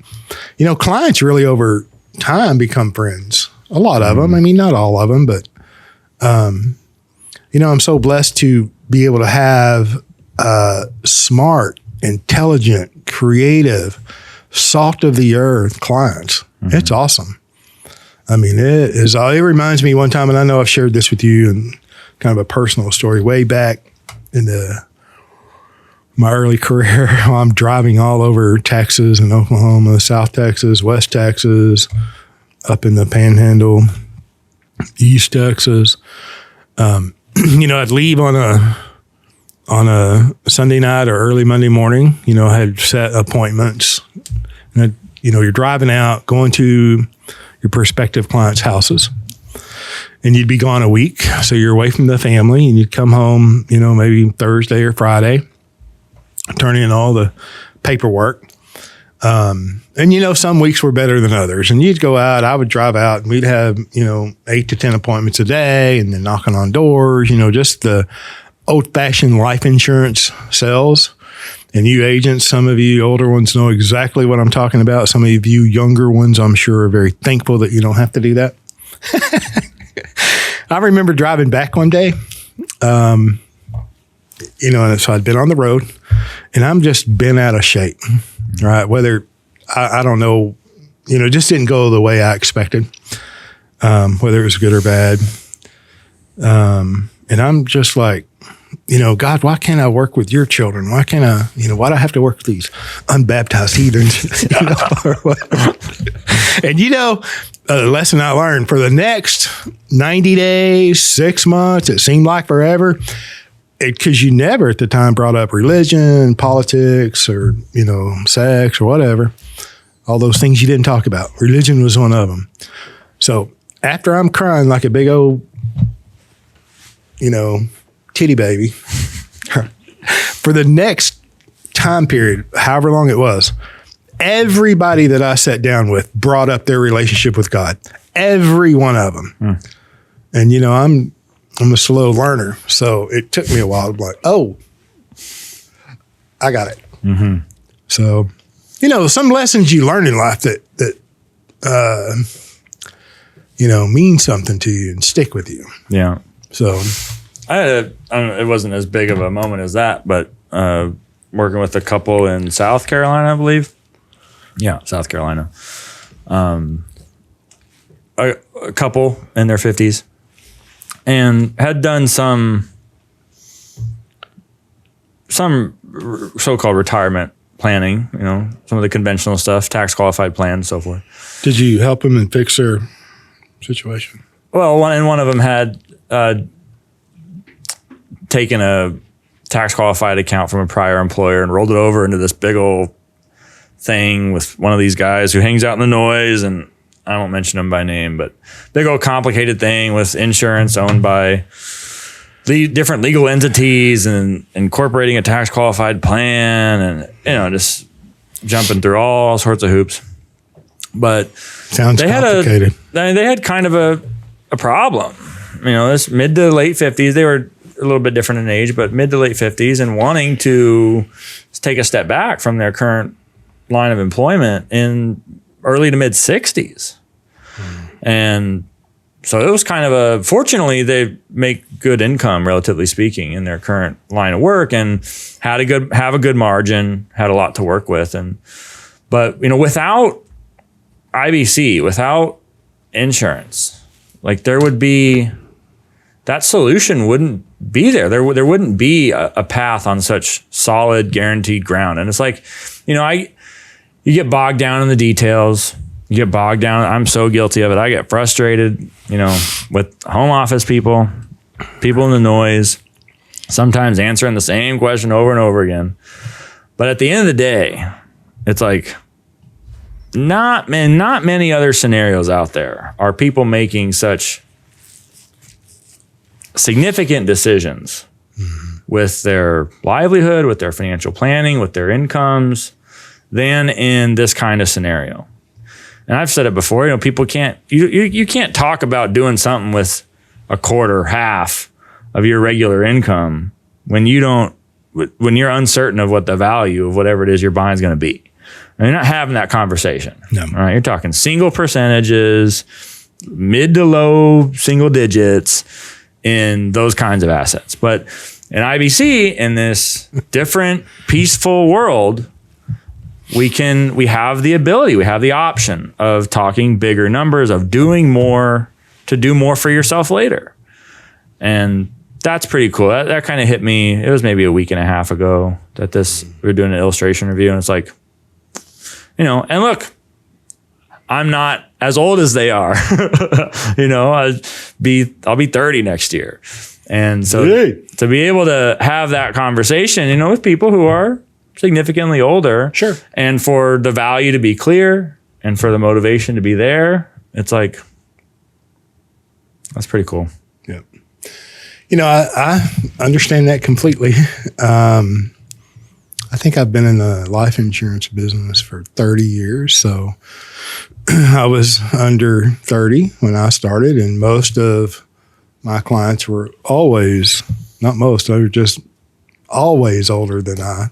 you know, clients really over time become friends. A lot of them. I mean, not all of them, but you know, I'm so blessed to be able to have smart, intelligent, creative, salt of the earth clients. It's awesome. I mean, it reminds me one time, and I know I've shared this with you, and kind of a personal story way back in the my early career, I'm driving all over Texas and Oklahoma, South Texas, West Texas, up in the Panhandle, East Texas. I'd leave on a Sunday night or early Monday morning. I had set appointments. And you're driving out, going to your prospective clients' houses, and you'd be gone a week. So you're away from the family, and you'd come home, maybe Thursday or Friday, turn in all the paperwork. And some weeks were better than others. And you'd go out, I would drive out, and we'd have, 8 to 10 appointments a day, and then knocking on doors, just the old fashioned life insurance sales. And you agents, some of you older ones know exactly what I'm talking about. Some of you younger ones, I'm sure, are very thankful that you don't have to do that. I remember driving back one day, and so I'd been on the road, and I'm just been out of shape, right? Whether, I don't know, it just didn't go the way I expected, whether it was good or bad. And I'm just like, God, why can't I work with your children? Why can't I, why do I have to work with these unbaptized heathens? Or whatever. And a lesson I learned for the next 90 days, 6 months, it seemed like forever, because you never at the time brought up religion, politics, or, sex or whatever. All those things you didn't talk about. Religion was one of them. So after I'm crying like a big old, titty baby, for the next time period, however long it was, everybody that I sat down with brought up their relationship with God. Every one of them. And, I'm a slow learner. So it took me a while to be like, oh, I got it. Mm-hmm. So, some lessons you learn in life that mean something to you and stick with you.
Yeah.
So
it wasn't as big of a moment as that, but working with a couple in South Carolina, I believe. Yeah, South Carolina. A couple in their 50s, and had done some so-called retirement planning, some of the conventional stuff, tax qualified plan and so forth.
Did you help them and fix their situation?
Well, one of them had taken a tax qualified account from a prior employer and rolled it over into this big old thing with one of these guys who hangs out in the noise, and I won't mention him by name, but big old complicated thing with insurance owned by the different legal entities and incorporating a tax qualified plan, and just jumping through all sorts of hoops. But
sounds complicated.
They had kind of a problem. This mid to late 50s. They were a little bit different in age, but mid to late 50s, and wanting to take a step back from their current line of employment in early to mid 60s. And so it was kind of fortunately they make good income, relatively speaking, in their current line of work, and have a good margin, had a lot to work with. But without IBC, without insurance, like that solution wouldn't be there. There wouldn't be a path on such solid, guaranteed ground. And it's like, you get bogged down in the details. You get bogged down. I'm so guilty of it. I get frustrated, with home office people in the noise, sometimes answering the same question over and over again. But at the end of the day, it's like not many other scenarios out there are people making such significant decisions with their livelihood, with their financial planning, with their incomes, than in this kind of scenario. And I've said it before, people can't, you can't talk about doing something with a quarter, half of your regular income when you're uncertain of what the value of whatever it is you're buying is going to be. And you're not having that conversation. No. Right? You're talking single percentages, mid to low single digits in those kinds of assets. But in IBC, in this different, peaceful world, we have the ability, we have the option of talking bigger numbers, of doing more to do more for yourself later. And that's pretty cool. That kind of hit me. It was maybe a week and a half ago that we were doing an illustration review, and it's like, and look, I'm not as old as they are. I'll be 30 next year. And so to be able to have that conversation, with people who are significantly older,
sure,
and for the value to be clear and for the motivation to be there, it's like, that's pretty cool.
Yeah. I understand that completely. I think I've been in the life insurance business for 30 years. So I was under 30 when I started, and most of my clients were always, not most, they were just always older than I,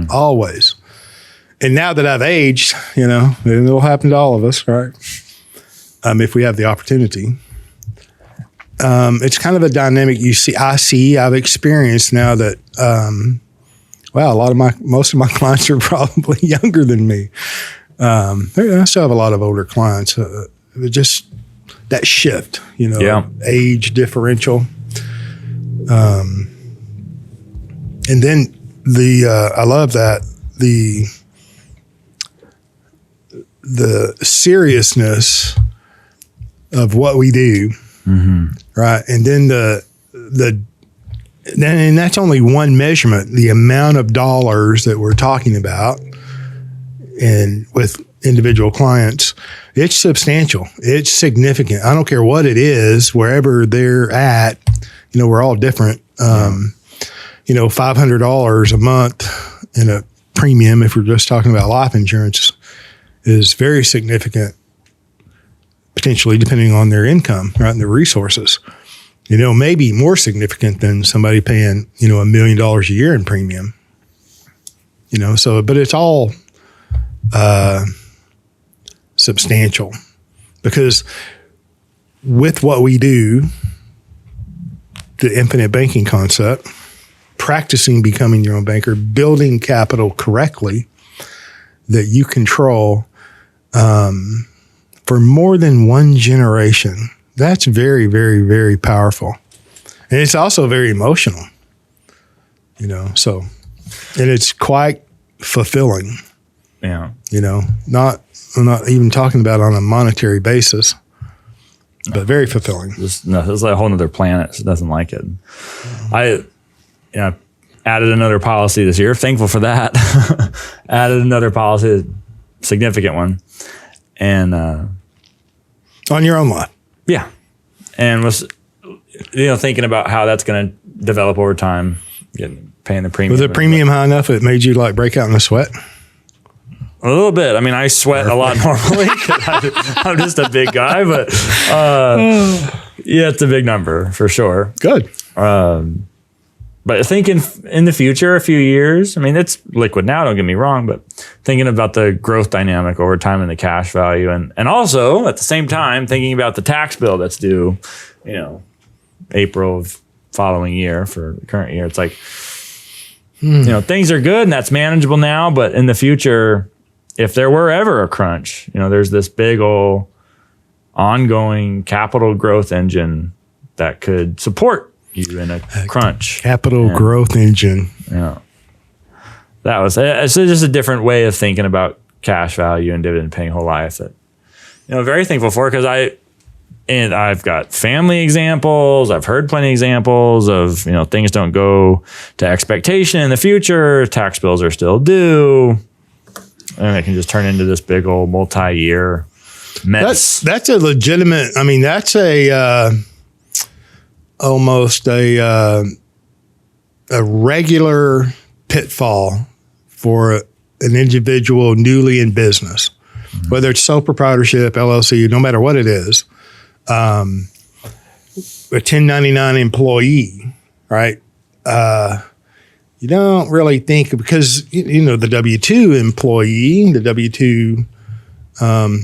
always. And now that I've aged, it'll happen to all of us, right? If we have the opportunity. It's kind of a dynamic I've experienced now that, most of my clients are probably younger than me. I still have a lot of older clients. Just that shift, age differential. And then I love that the seriousness of what we do, right? And then and that's only one measurement, the amount of dollars that we're talking about, and with individual clients, it's substantial. It's significant. I don't care what it is, wherever they're at, we're all different. $500 a month in a premium, if we're just talking about life insurance, is very significant, potentially depending on their income, right, and their resources. Maybe more significant than somebody paying, $1 million a year in premium. But it's all substantial, because with what we do, the infinite banking concept, practicing becoming your own banker, building capital correctly that you control for more than one generation. That's very, very, very powerful. And it's also very emotional, and it's quite fulfilling.
Yeah.
I'm not even talking about on a monetary basis, but very fulfilling.
It's like a whole nother planet. It doesn't like it. I added another policy this year. Thankful for that. Added another policy, a significant one. And
on your own life.
Yeah. And was, thinking about how that's going to develop over time, paying the premium.
Was the premium high enough it made you break out in a sweat?
A little bit. I mean, I sweat a lot normally because I'm just a big guy, but it's a big number for sure.
Good.
But thinking in the future, a few years, I mean, it's liquid now, don't get me wrong, but thinking about the growth dynamic over time and the cash value. And also at the same time, thinking about the tax bill that's due, April of following year for the current year. It's like, things are good and that's manageable now, but in the future, if there were ever a crunch, there's this big old ongoing capital growth engine that could support you in a crunch.
Capital growth engine.
Yeah. It's just a different way of thinking about cash value and dividend paying whole life that, very thankful for, because I've got family examples. I've heard plenty of examples of, things don't go to expectation in the future. Tax bills are still due. And it can just turn into this big old multi-year mess.
That's a legitimate, that's almost a regular pitfall for an individual newly in business, whether it's sole proprietorship, LLC, no matter what it is, a 1099 employee, right? You don't really think, because, the W-2 employee, the W-2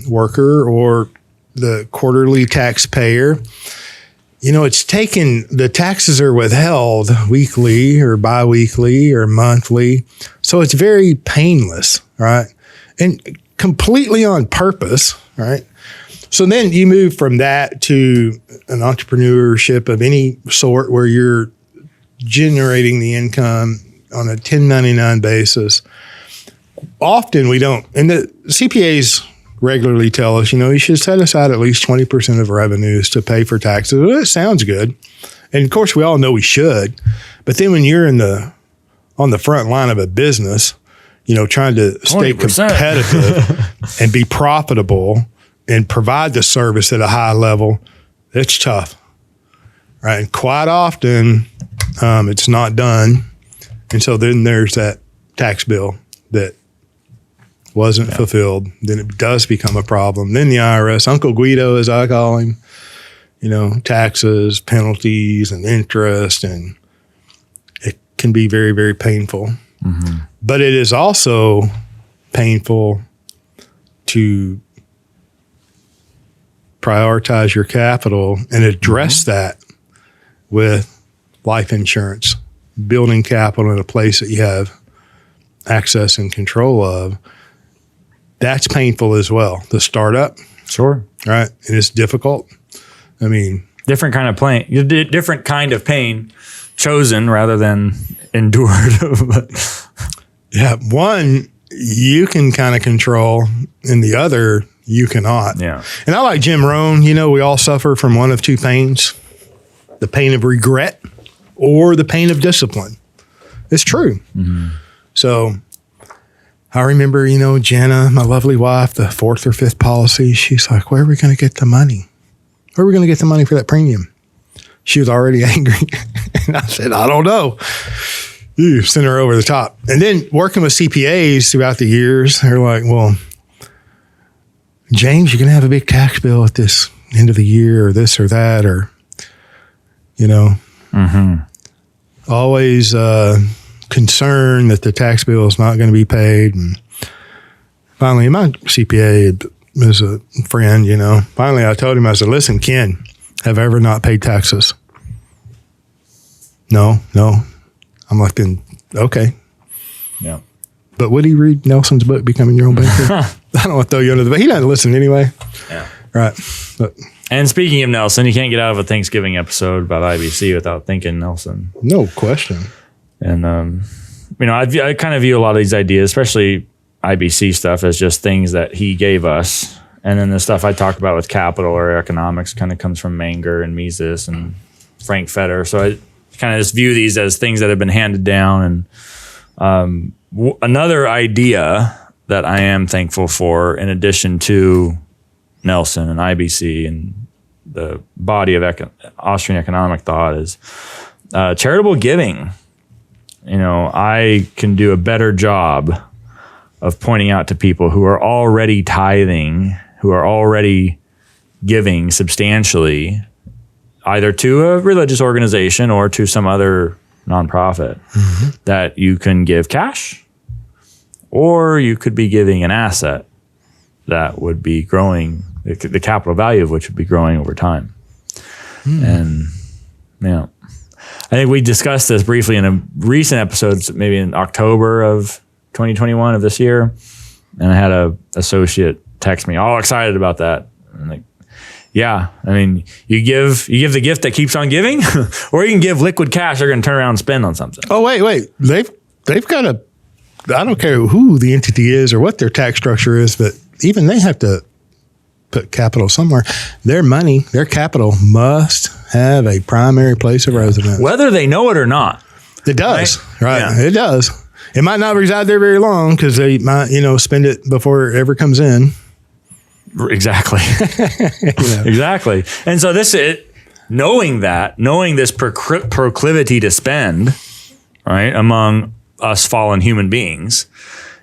worker, or the quarterly taxpayer, it's taken, the taxes are withheld weekly or biweekly or monthly. So it's very painless, right? And completely on purpose, right? So then you move from that to an entrepreneurship of any sort where you're generating the income on a 1099 basis. Often we don't, and the CPAs regularly tell us, you should set aside at least 20% of revenues to pay for taxes. Well, that sounds good. And of course, we all know we should. But then when you're on the front line of a business, trying to stay
20%.
competitive and be profitable and provide the service at a high level, it's tough, right? And quite often, it's not done. And so then there's that tax bill that wasn't fulfilled. Then it does become a problem. Then the IRS, Uncle Guido, as I call him, taxes, penalties, and interest, and it can be very, very painful. Mm-hmm. But it is also painful to prioritize your capital and address that with life insurance, building capital in a place that you have access and control of. That's painful as well. The startup.
Sure.
Right. And it's difficult. I mean,
different kind of pain chosen rather than endured.
Yeah. One you can kind of control and the other you cannot.
Yeah.
And I like Jim Rohn. We all suffer from one of two pains, the pain of regret or the pain of discipline. It's true. Mm-hmm. So I remember, Jenna, my lovely wife, the fourth or fifth policy, she's like, where are we going to get the money? Where are we going to get the money for that premium? She was already angry. And I said, I don't know. You sent her over the top. And then working with CPAs throughout the years, they're like, well, James, you're going to have a big tax bill at this end of the year or this or that, or, always concerned that the tax bill is not going to be paid. And finally, my CPA is a friend, finally I told him, I said, listen, Ken, have I ever not paid taxes? No. I'm like, then, okay.
Yeah.
But would he read Nelson's book, Becoming Your Own Banker? I don't want to throw you under the bus. He doesn't listen anyway.
Yeah.
Right. But,
and speaking of Nelson, you can't get out of a Thanksgiving episode about IBC without thinking Nelson.
No question.
And, I kind of view a lot of these ideas, especially IBC stuff, as just things that he gave us. And then the stuff I talk about with capital or economics kind of comes from Menger and Mises and Frank Fetter. So I kind of just view these as things that have been handed down. And another idea that I am thankful for, in addition to Nelson and IBC and the body of Austrian economic thought, is charitable giving. I can do a better job of pointing out to people who are already tithing, who are already giving substantially, either to a religious organization or to some other nonprofit, that you can give cash, or you could be giving an asset that would be growing, the capital value of which would be growing over time. And I think we discussed this briefly in a recent episode, maybe in October of 2021 of this year. And I had a associate text me all excited about that. And like, yeah, you give the gift that keeps on giving, or you can give liquid cash they're going to turn around and spend on something.
Oh, wait. They've got I don't care who the entity is or what their tax structure is, but even they have to put capital somewhere. Their money, their capital must have a primary place of residence.
Whether they know it or not.
It does, right?
Yeah.
It does. It might not reside there very long because they might, spend it before it ever comes in.
Exactly. Exactly. And so knowing this proclivity to spend, right, among us fallen human beings,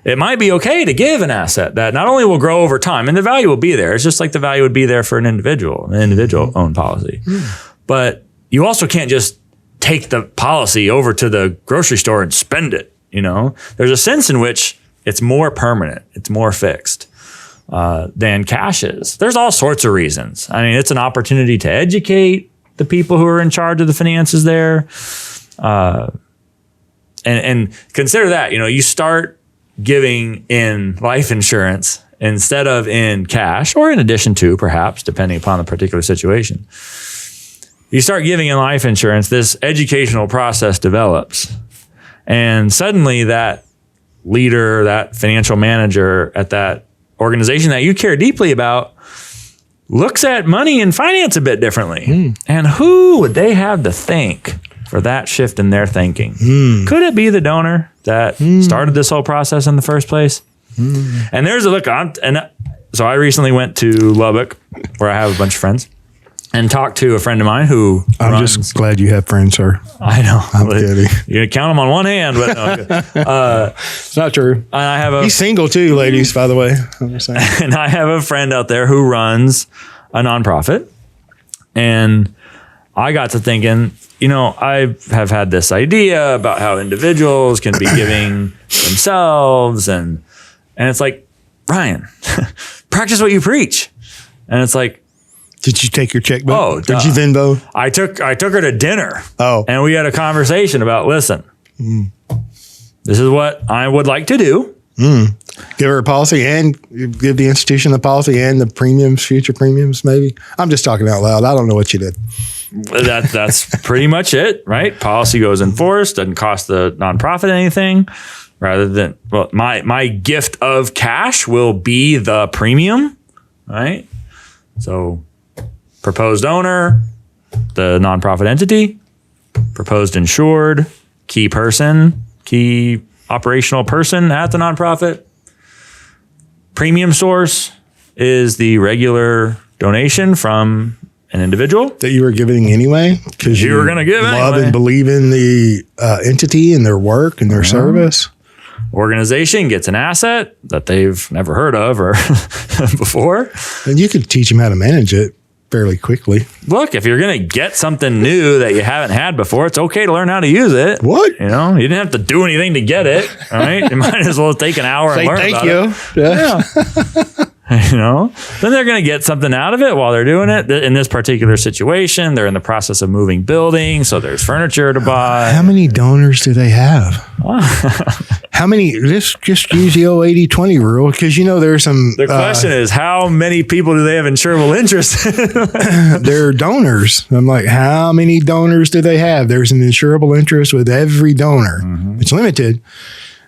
it might be okay to give an asset that not only will grow over time, and the value will be there. It's just like the value would be there for an individual owned policy. But you also can't just take the policy over to the grocery store and spend it. There's a sense in which it's more permanent, it's more fixed than cash is. There's all sorts of reasons. It's an opportunity to educate the people who are in charge of the finances there. And consider that, you start giving in life insurance instead of in cash, or in addition to, perhaps, depending upon the particular situation. you start giving in life insurance, this educational process develops. And suddenly that leader, that financial manager at that organization that you care deeply about looks at money and finance a bit differently. And who would they have to thank for that shift in their thinking? Could it be the donor that started this whole process in the first place? And there's a look on, and so I recently went to Lubbock, where I have a bunch of friends, and talked to a friend of mine who
just glad you have friends, sir.
I know.
I'm kidding.
You're gonna count them on one hand, but no.
It's not true.
And
he's single too, ladies, by the way. I'm just saying.
And I have a friend out there who runs a nonprofit, and I got to thinking, I have had this idea about how individuals can be giving themselves, and it's like, Ryan, practice what you preach. And it's like,
did you take your checkbook?
Oh,
did you Venmo?
I took her to dinner.
Oh,
and we had a conversation about, listen, this is what I would like to do.
Give her a policy and give the institution the policy and the premiums, future premiums, maybe. I'm just talking out loud. I don't know what you did.
That's pretty much it, right? Policy goes in force, doesn't cost the nonprofit anything. Rather than, well, my gift of cash will be the premium, right? So proposed owner, the nonprofit entity, proposed insured, key person, key operational person at the nonprofit. Premium source is the regular donation from an individual
that you were giving anyway, because
you were going to give
love
anyway.
And believe in the entity and their work and their service.
Organization gets an asset that they've never heard of or before,
and you could teach them how to manage it fairly quickly.
Look, if you're going to get something new that you haven't had before, it's okay to learn how to use it.
What?
You didn't have to do anything to get it. All right, you might as well take an hour and learn
thank
about
you.
it. Yeah. Then they're going to get something out of it while they're doing it. In this particular situation, they're in the process of moving buildings, so there's furniture to buy.
How many donors do they have? How many? Just use the old 80-20 rule, because there's some.
The question is, how many people do they have insurable interest in?
They're donors. I'm like, how many donors do they have? There's an insurable interest with every donor. It's limited.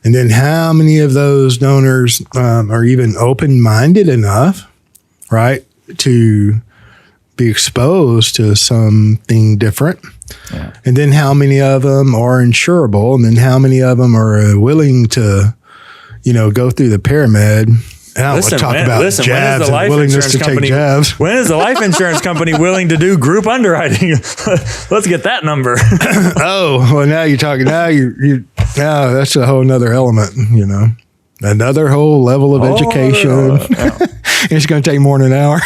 And then how many of those donors are even open-minded enough, right, to be exposed to something different? Yeah. And then how many of them are insurable? And then how many of them are willing to, go through the pyramid? And I don't want to talk about jabs and willingness to take jabs.
When is the life insurance company willing to do group underwriting? Let's get that number.
Oh, well, now you're talking. Now that's a whole nother element, another whole level of education. It's going to take more than an hour.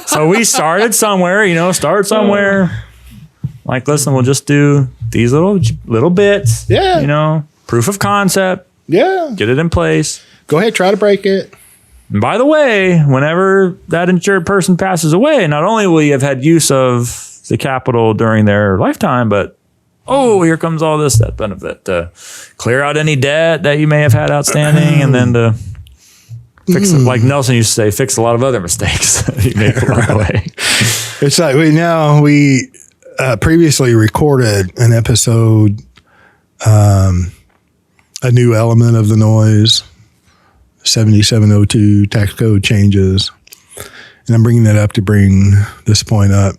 So we started somewhere, start somewhere. Like, listen, we'll just do these little bits.
Yeah.
Proof of concept.
Yeah.
Get it in place.
Go ahead, try to break it.
And by the way, whenever that insured person passes away, not only will you have had use of the capital during their lifetime, but here comes all that benefit to clear out any debt that you may have had outstanding, and then to fix it, like Nelson used to say, fix a lot of other mistakes that you made along the way.
It's like we previously recorded an episode, a new element of the noise, 7702 tax code changes. And I'm bringing that up to bring this point up.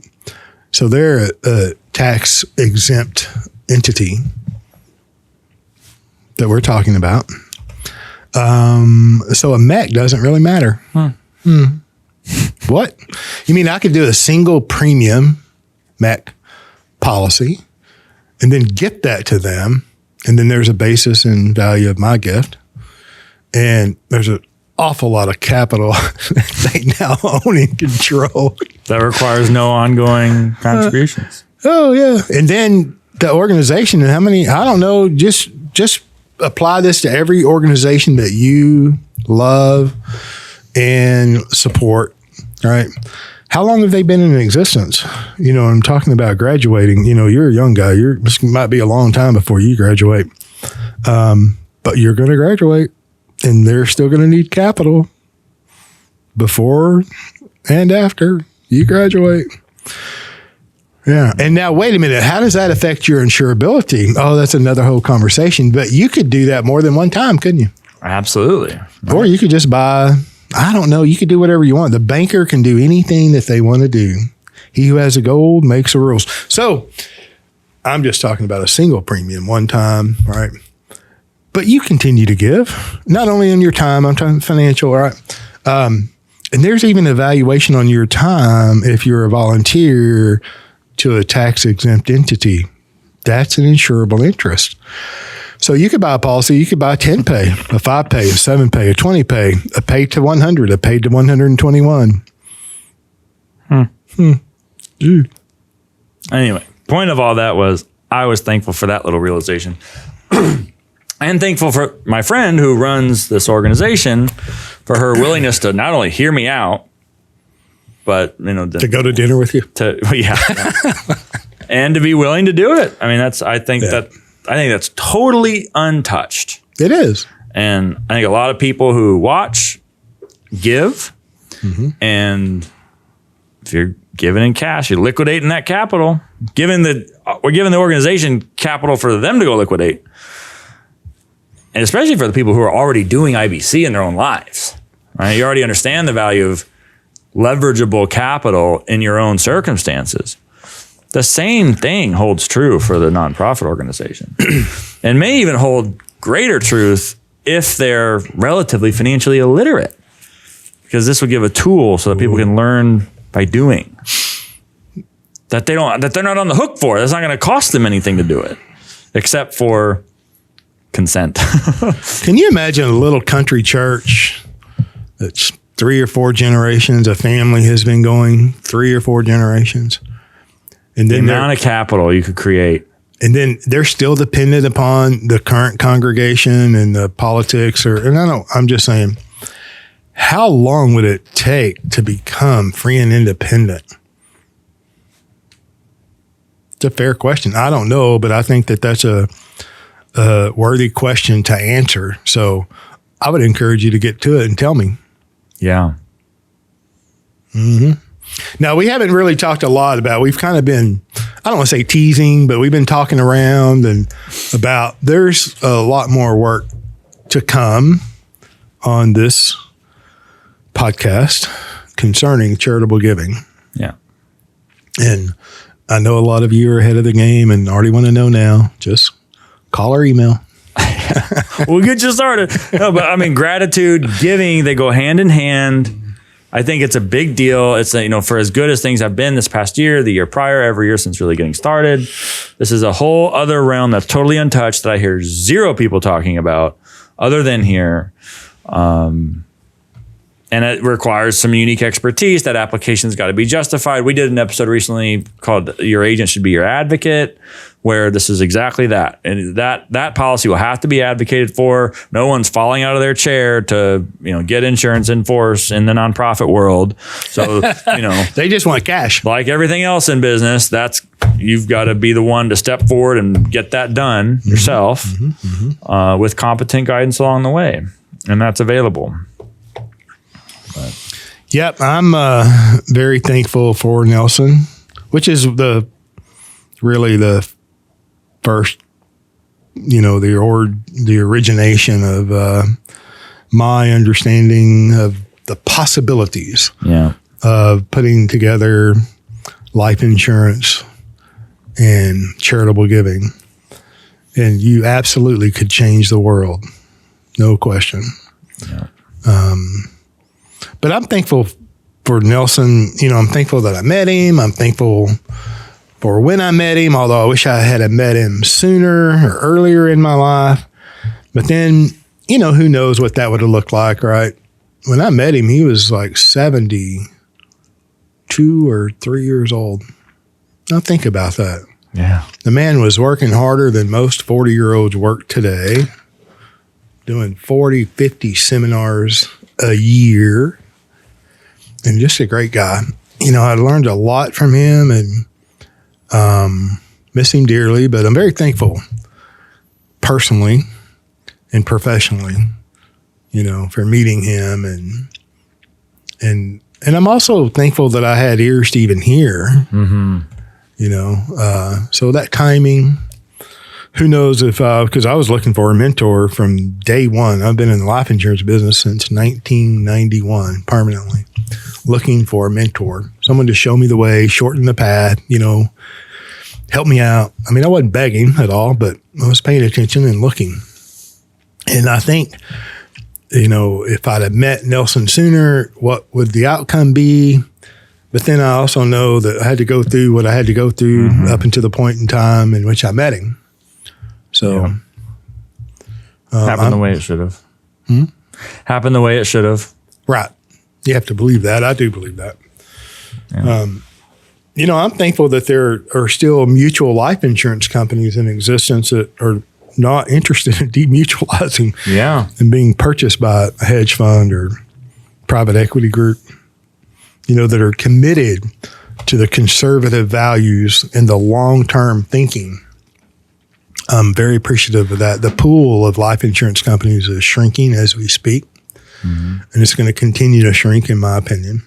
So they're a tax exempt entity that we're talking about. So a MEC doesn't really matter. What? You mean I could do a single premium MEC policy and then get that to them, and then there's a basis and value of my gift, and there's an awful lot of capital they now own and control.
That requires no ongoing contributions.
Oh, yeah. And then the organization, and how many, I don't know, just apply this to every organization that you love and support, right? How long have they been in existence? I'm talking about graduating. You're a young guy. This might be a long time before you graduate. But you're going to graduate, and they're still going to need capital before and after you graduate. Yeah. And now, wait a minute. How does that affect your insurability? Oh, that's another whole conversation. But you could do that more than one time, couldn't you?
Absolutely.
Or you could just buy, I don't know, you could do whatever you want. The banker can do anything that they want to do. He who has the gold makes the rules. So I'm just talking about a single premium one time, right? But you continue to give, not only in your time, I'm talking financial, all right? And there's even evaluation on your time if you're a volunteer to a tax-exempt entity. That's an insurable interest. So you could buy a policy, you could buy a 10 pay, a 5 pay, a 7 pay, a 20 pay, a paid to 100, a paid to 121.
Dude. Anyway, point of all that was I was thankful for that little realization. And thankful for my friend who runs this organization for her willingness to not only hear me out, but
to go to dinner with you.
And to be willing to do it. I mean, I think that's totally untouched.
It is.
And I think a lot of people who watch give, and if you're giving in cash, you're liquidating that capital. We're giving the organization capital for them to go liquidate. And especially for the people who are already doing IBC in their own lives, right? You already understand the value of leverageable capital in your own circumstances. The same thing holds true for the nonprofit organization and may even hold greater truth if they're relatively financially illiterate, because this would give a tool so that people can learn by doing that they're not on the hook for. That's not going to cost them anything to do it except for consent.
Can you imagine a little country church that's 3 or 4 generations, a family has been going 3 or 4 generations? And then
the amount of capital you could create.
And then they're still dependent upon the current congregation and the politics. I'm just saying, how long would it take to become free and independent? It's a fair question. I don't know, but I think that's a worthy question to answer. So I would encourage you to get to it and tell me.
Yeah.
Now, we haven't really talked a lot about, we've kind of been, I don't want to say teasing, but we've been talking around and about there's a lot more work to come on this podcast concerning charitable giving.
Yeah.
And I know a lot of you are ahead of the game and already want to know now. Just call or email.
We'll get you started. No, but I mean, gratitude, giving, they go hand in hand. I think it's a big deal. It's, for as good as things have been this past year, the year prior, every year since really getting started, this is a whole other realm that's totally untouched that I hear zero people talking about other than here. And it requires some unique expertise. That application's got to be justified. We did an episode recently called Your Agent Should Be Your Advocate, where this is exactly that. And that policy will have to be advocated for. No one's falling out of their chair to, get insurance in force in the nonprofit world. So,
they just want cash.
Like everything else in business, you've got to be the one to step forward and get that done yourself with competent guidance along the way. And that's available.
Yep, I'm very thankful for Nelson, which is really the first, the origination of my understanding of the possibilities of putting together life insurance and charitable giving. And you absolutely could change the world, no question.
Yeah.
But I'm thankful for Nelson. I'm thankful that I met him. I'm thankful for when I met him, although I wish I had met him sooner or earlier in my life. But then, who knows what that would have looked like, right? When I met him, he was like 72 or 3 years old. Now think about that.
Yeah.
The man was working harder than most 40-year-olds work today, doing 40, 50 seminars a year. And just a great guy. I learned a lot from him and miss him dearly, but I'm very thankful personally and professionally, for meeting him. And I'm also thankful that I had ears to even hear, So that timing, who knows if, because I was looking for a mentor from day one. I've been in the life insurance business since 1991, permanently looking for a mentor, someone to show me the way, shorten the path, help me out. I mean, I wasn't begging at all, but I was paying attention and looking. And I think, if I'd have met Nelson sooner, what would the outcome be? But then I also know that I had to go through what I had to go through up until the point in time in which I met him. So
happened the way it should have. Happened the way it should have.
Right. You have to believe that. I do believe that.
Yeah.
I'm thankful that there are still mutual life insurance companies in existence that are not interested in demutualizing and being purchased by a hedge fund or private equity group, that are committed to the conservative values and the long-term thinking. I'm very appreciative of that. The pool of life insurance companies is shrinking as we speak, and it's going to continue to shrink, in my opinion.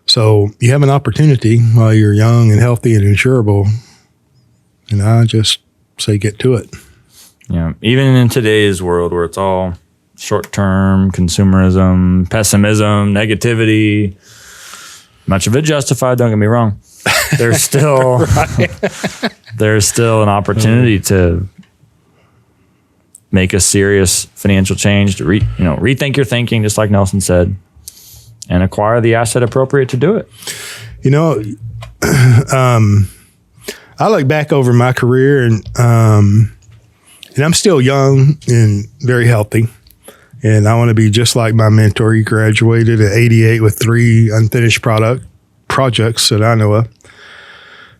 So you have an opportunity while you're young and healthy and insurable, and I just say get to it.
Yeah, even in today's world where it's all short-term consumerism, pessimism, negativity, much of it justified, don't get me wrong. There's still there's still an opportunity to make a serious financial change, to rethink your thinking, just like Nelson said, and acquire the asset appropriate to do it.
I look back over my career and I'm still young and very healthy. And I want to be just like my mentor. He graduated at 88 with 3 unfinished projects that I know of,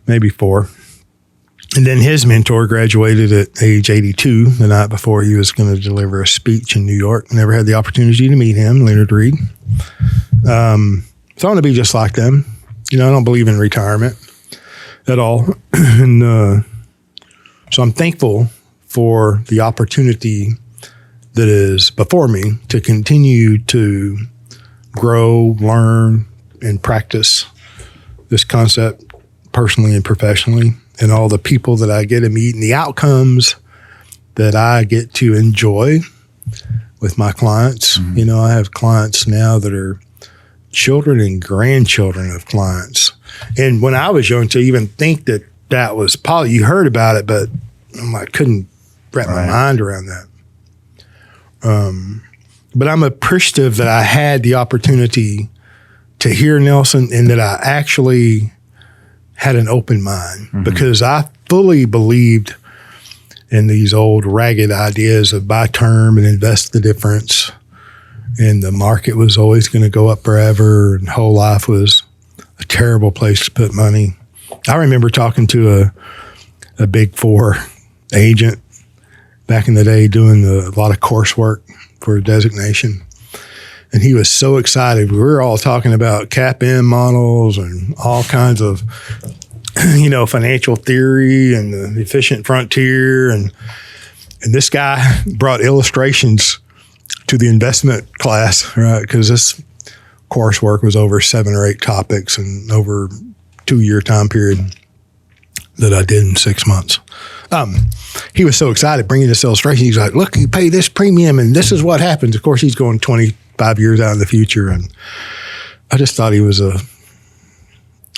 maybe 4. And then his mentor graduated at age 82, the night before he was going to deliver a speech in New York. Never had the opportunity to meet him, Leonard Reed. So I want to be just like them. I don't believe in retirement at all. And so I'm thankful for the opportunity that is before me to continue to grow, learn, and practice this concept personally and professionally, and all the people that I get to meet and the outcomes that I get to enjoy with my clients. I have clients now that are children and grandchildren of clients. And when I was young, to even think that was possible, you heard about it, but I couldn't wrap my mind around that. But I'm appreciative that I had the opportunity to hear Nelson and that I actually had an open mind, because I fully believed in these old ragged ideas of buy term and invest the difference. And the market was always going to go up forever, and whole life was a terrible place to put money. I remember talking to a Big Four agent back in the day doing a lot of coursework for a designation. And he was so excited. We were all talking about CAPM models and all kinds of, financial theory and the efficient frontier. And this guy brought illustrations to the investment class, right? Because this coursework was over 7 or 8 topics and over 2-year time period that I did in 6 months. He was so excited bringing this illustration. He's like, look, you pay this premium and this is what happens. Of course, he's going 25 years out in the future. And I just thought he was an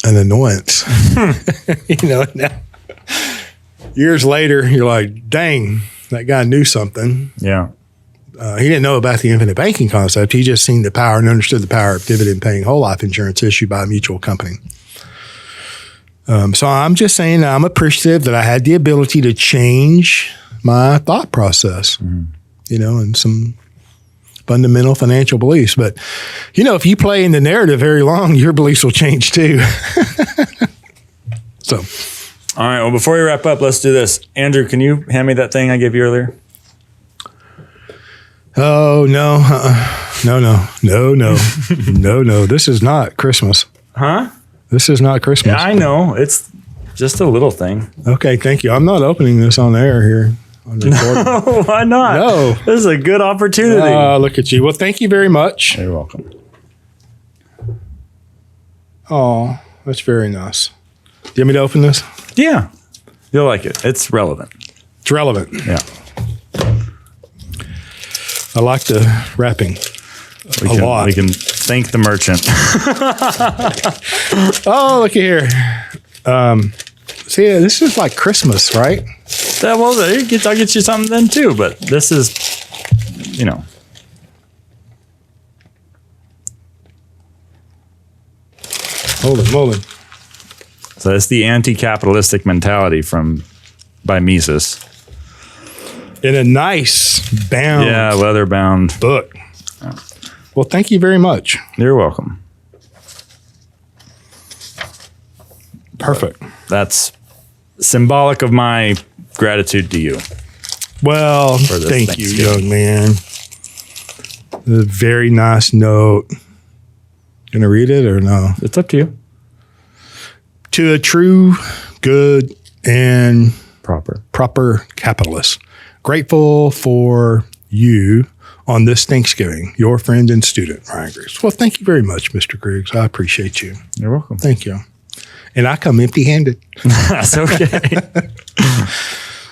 annoyance. Now, years later, you're like, dang, that guy knew something.
Yeah.
He didn't know about the infinite banking concept. He just seen the power and understood the power of dividend paying whole life insurance issued by a mutual company. So I'm just saying I'm appreciative that I had the ability to change my thought process, and some fundamental financial beliefs. But, if you play in the narrative very long, your beliefs will change too. So.
All right. Well, before we wrap up, let's do this. Andrew, can you hand me that thing I gave you earlier?
Oh, no. No. This is not Christmas.
Huh?
This is not Christmas.
Yeah, I know. It's just a little thing.
Okay, thank you. I'm not opening this on air here.
No, why not?
No.
This is a good opportunity.
Look at you. Well, thank you very much.
You're welcome.
Oh, that's very nice. Do you want me to open this?
Yeah. You'll like it. It's relevant.
It's relevant.
Yeah.
I like the wrapping a lot.
We can thank the merchant.
Oh, look here. See, this is like Christmas, right?
Yeah, well, I'll get you something then too, but this is, you know.
Hold it.
So that's the anti-capitalistic mentality by Mises.
In a nice bound
Leather bound
book. Well, thank you very much.
You're welcome.
Perfect.
That's symbolic of my gratitude to you.
Well, thank you, young man. A very nice note. Gonna read it or no?
It's up to you.
To a true, good, and
proper
capitalist, grateful for you on this Thanksgiving, your friend and student, Ryan Griggs. Well, thank you very much, Mr. Griggs. I appreciate you.
You're welcome.
Thank you. And I come empty-handed.
That's okay.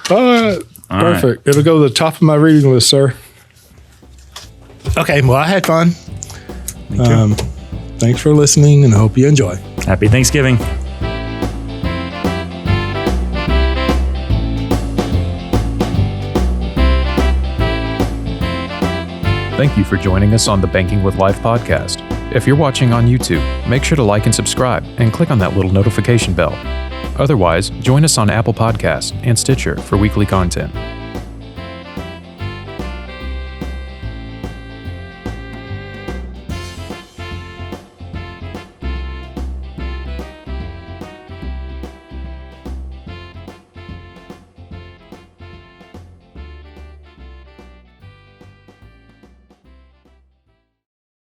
All right. Perfect. It'll go to the top of my reading list, sir. Okay. Well, I had fun.
Me too.
Thanks for listening, and I hope you enjoy.
Happy Thanksgiving.
Thank you for joining us on the Banking with Life podcast. If you're watching on YouTube, make sure to like and subscribe and click on that little notification bell. Otherwise, join us on Apple Podcasts and Stitcher for weekly content.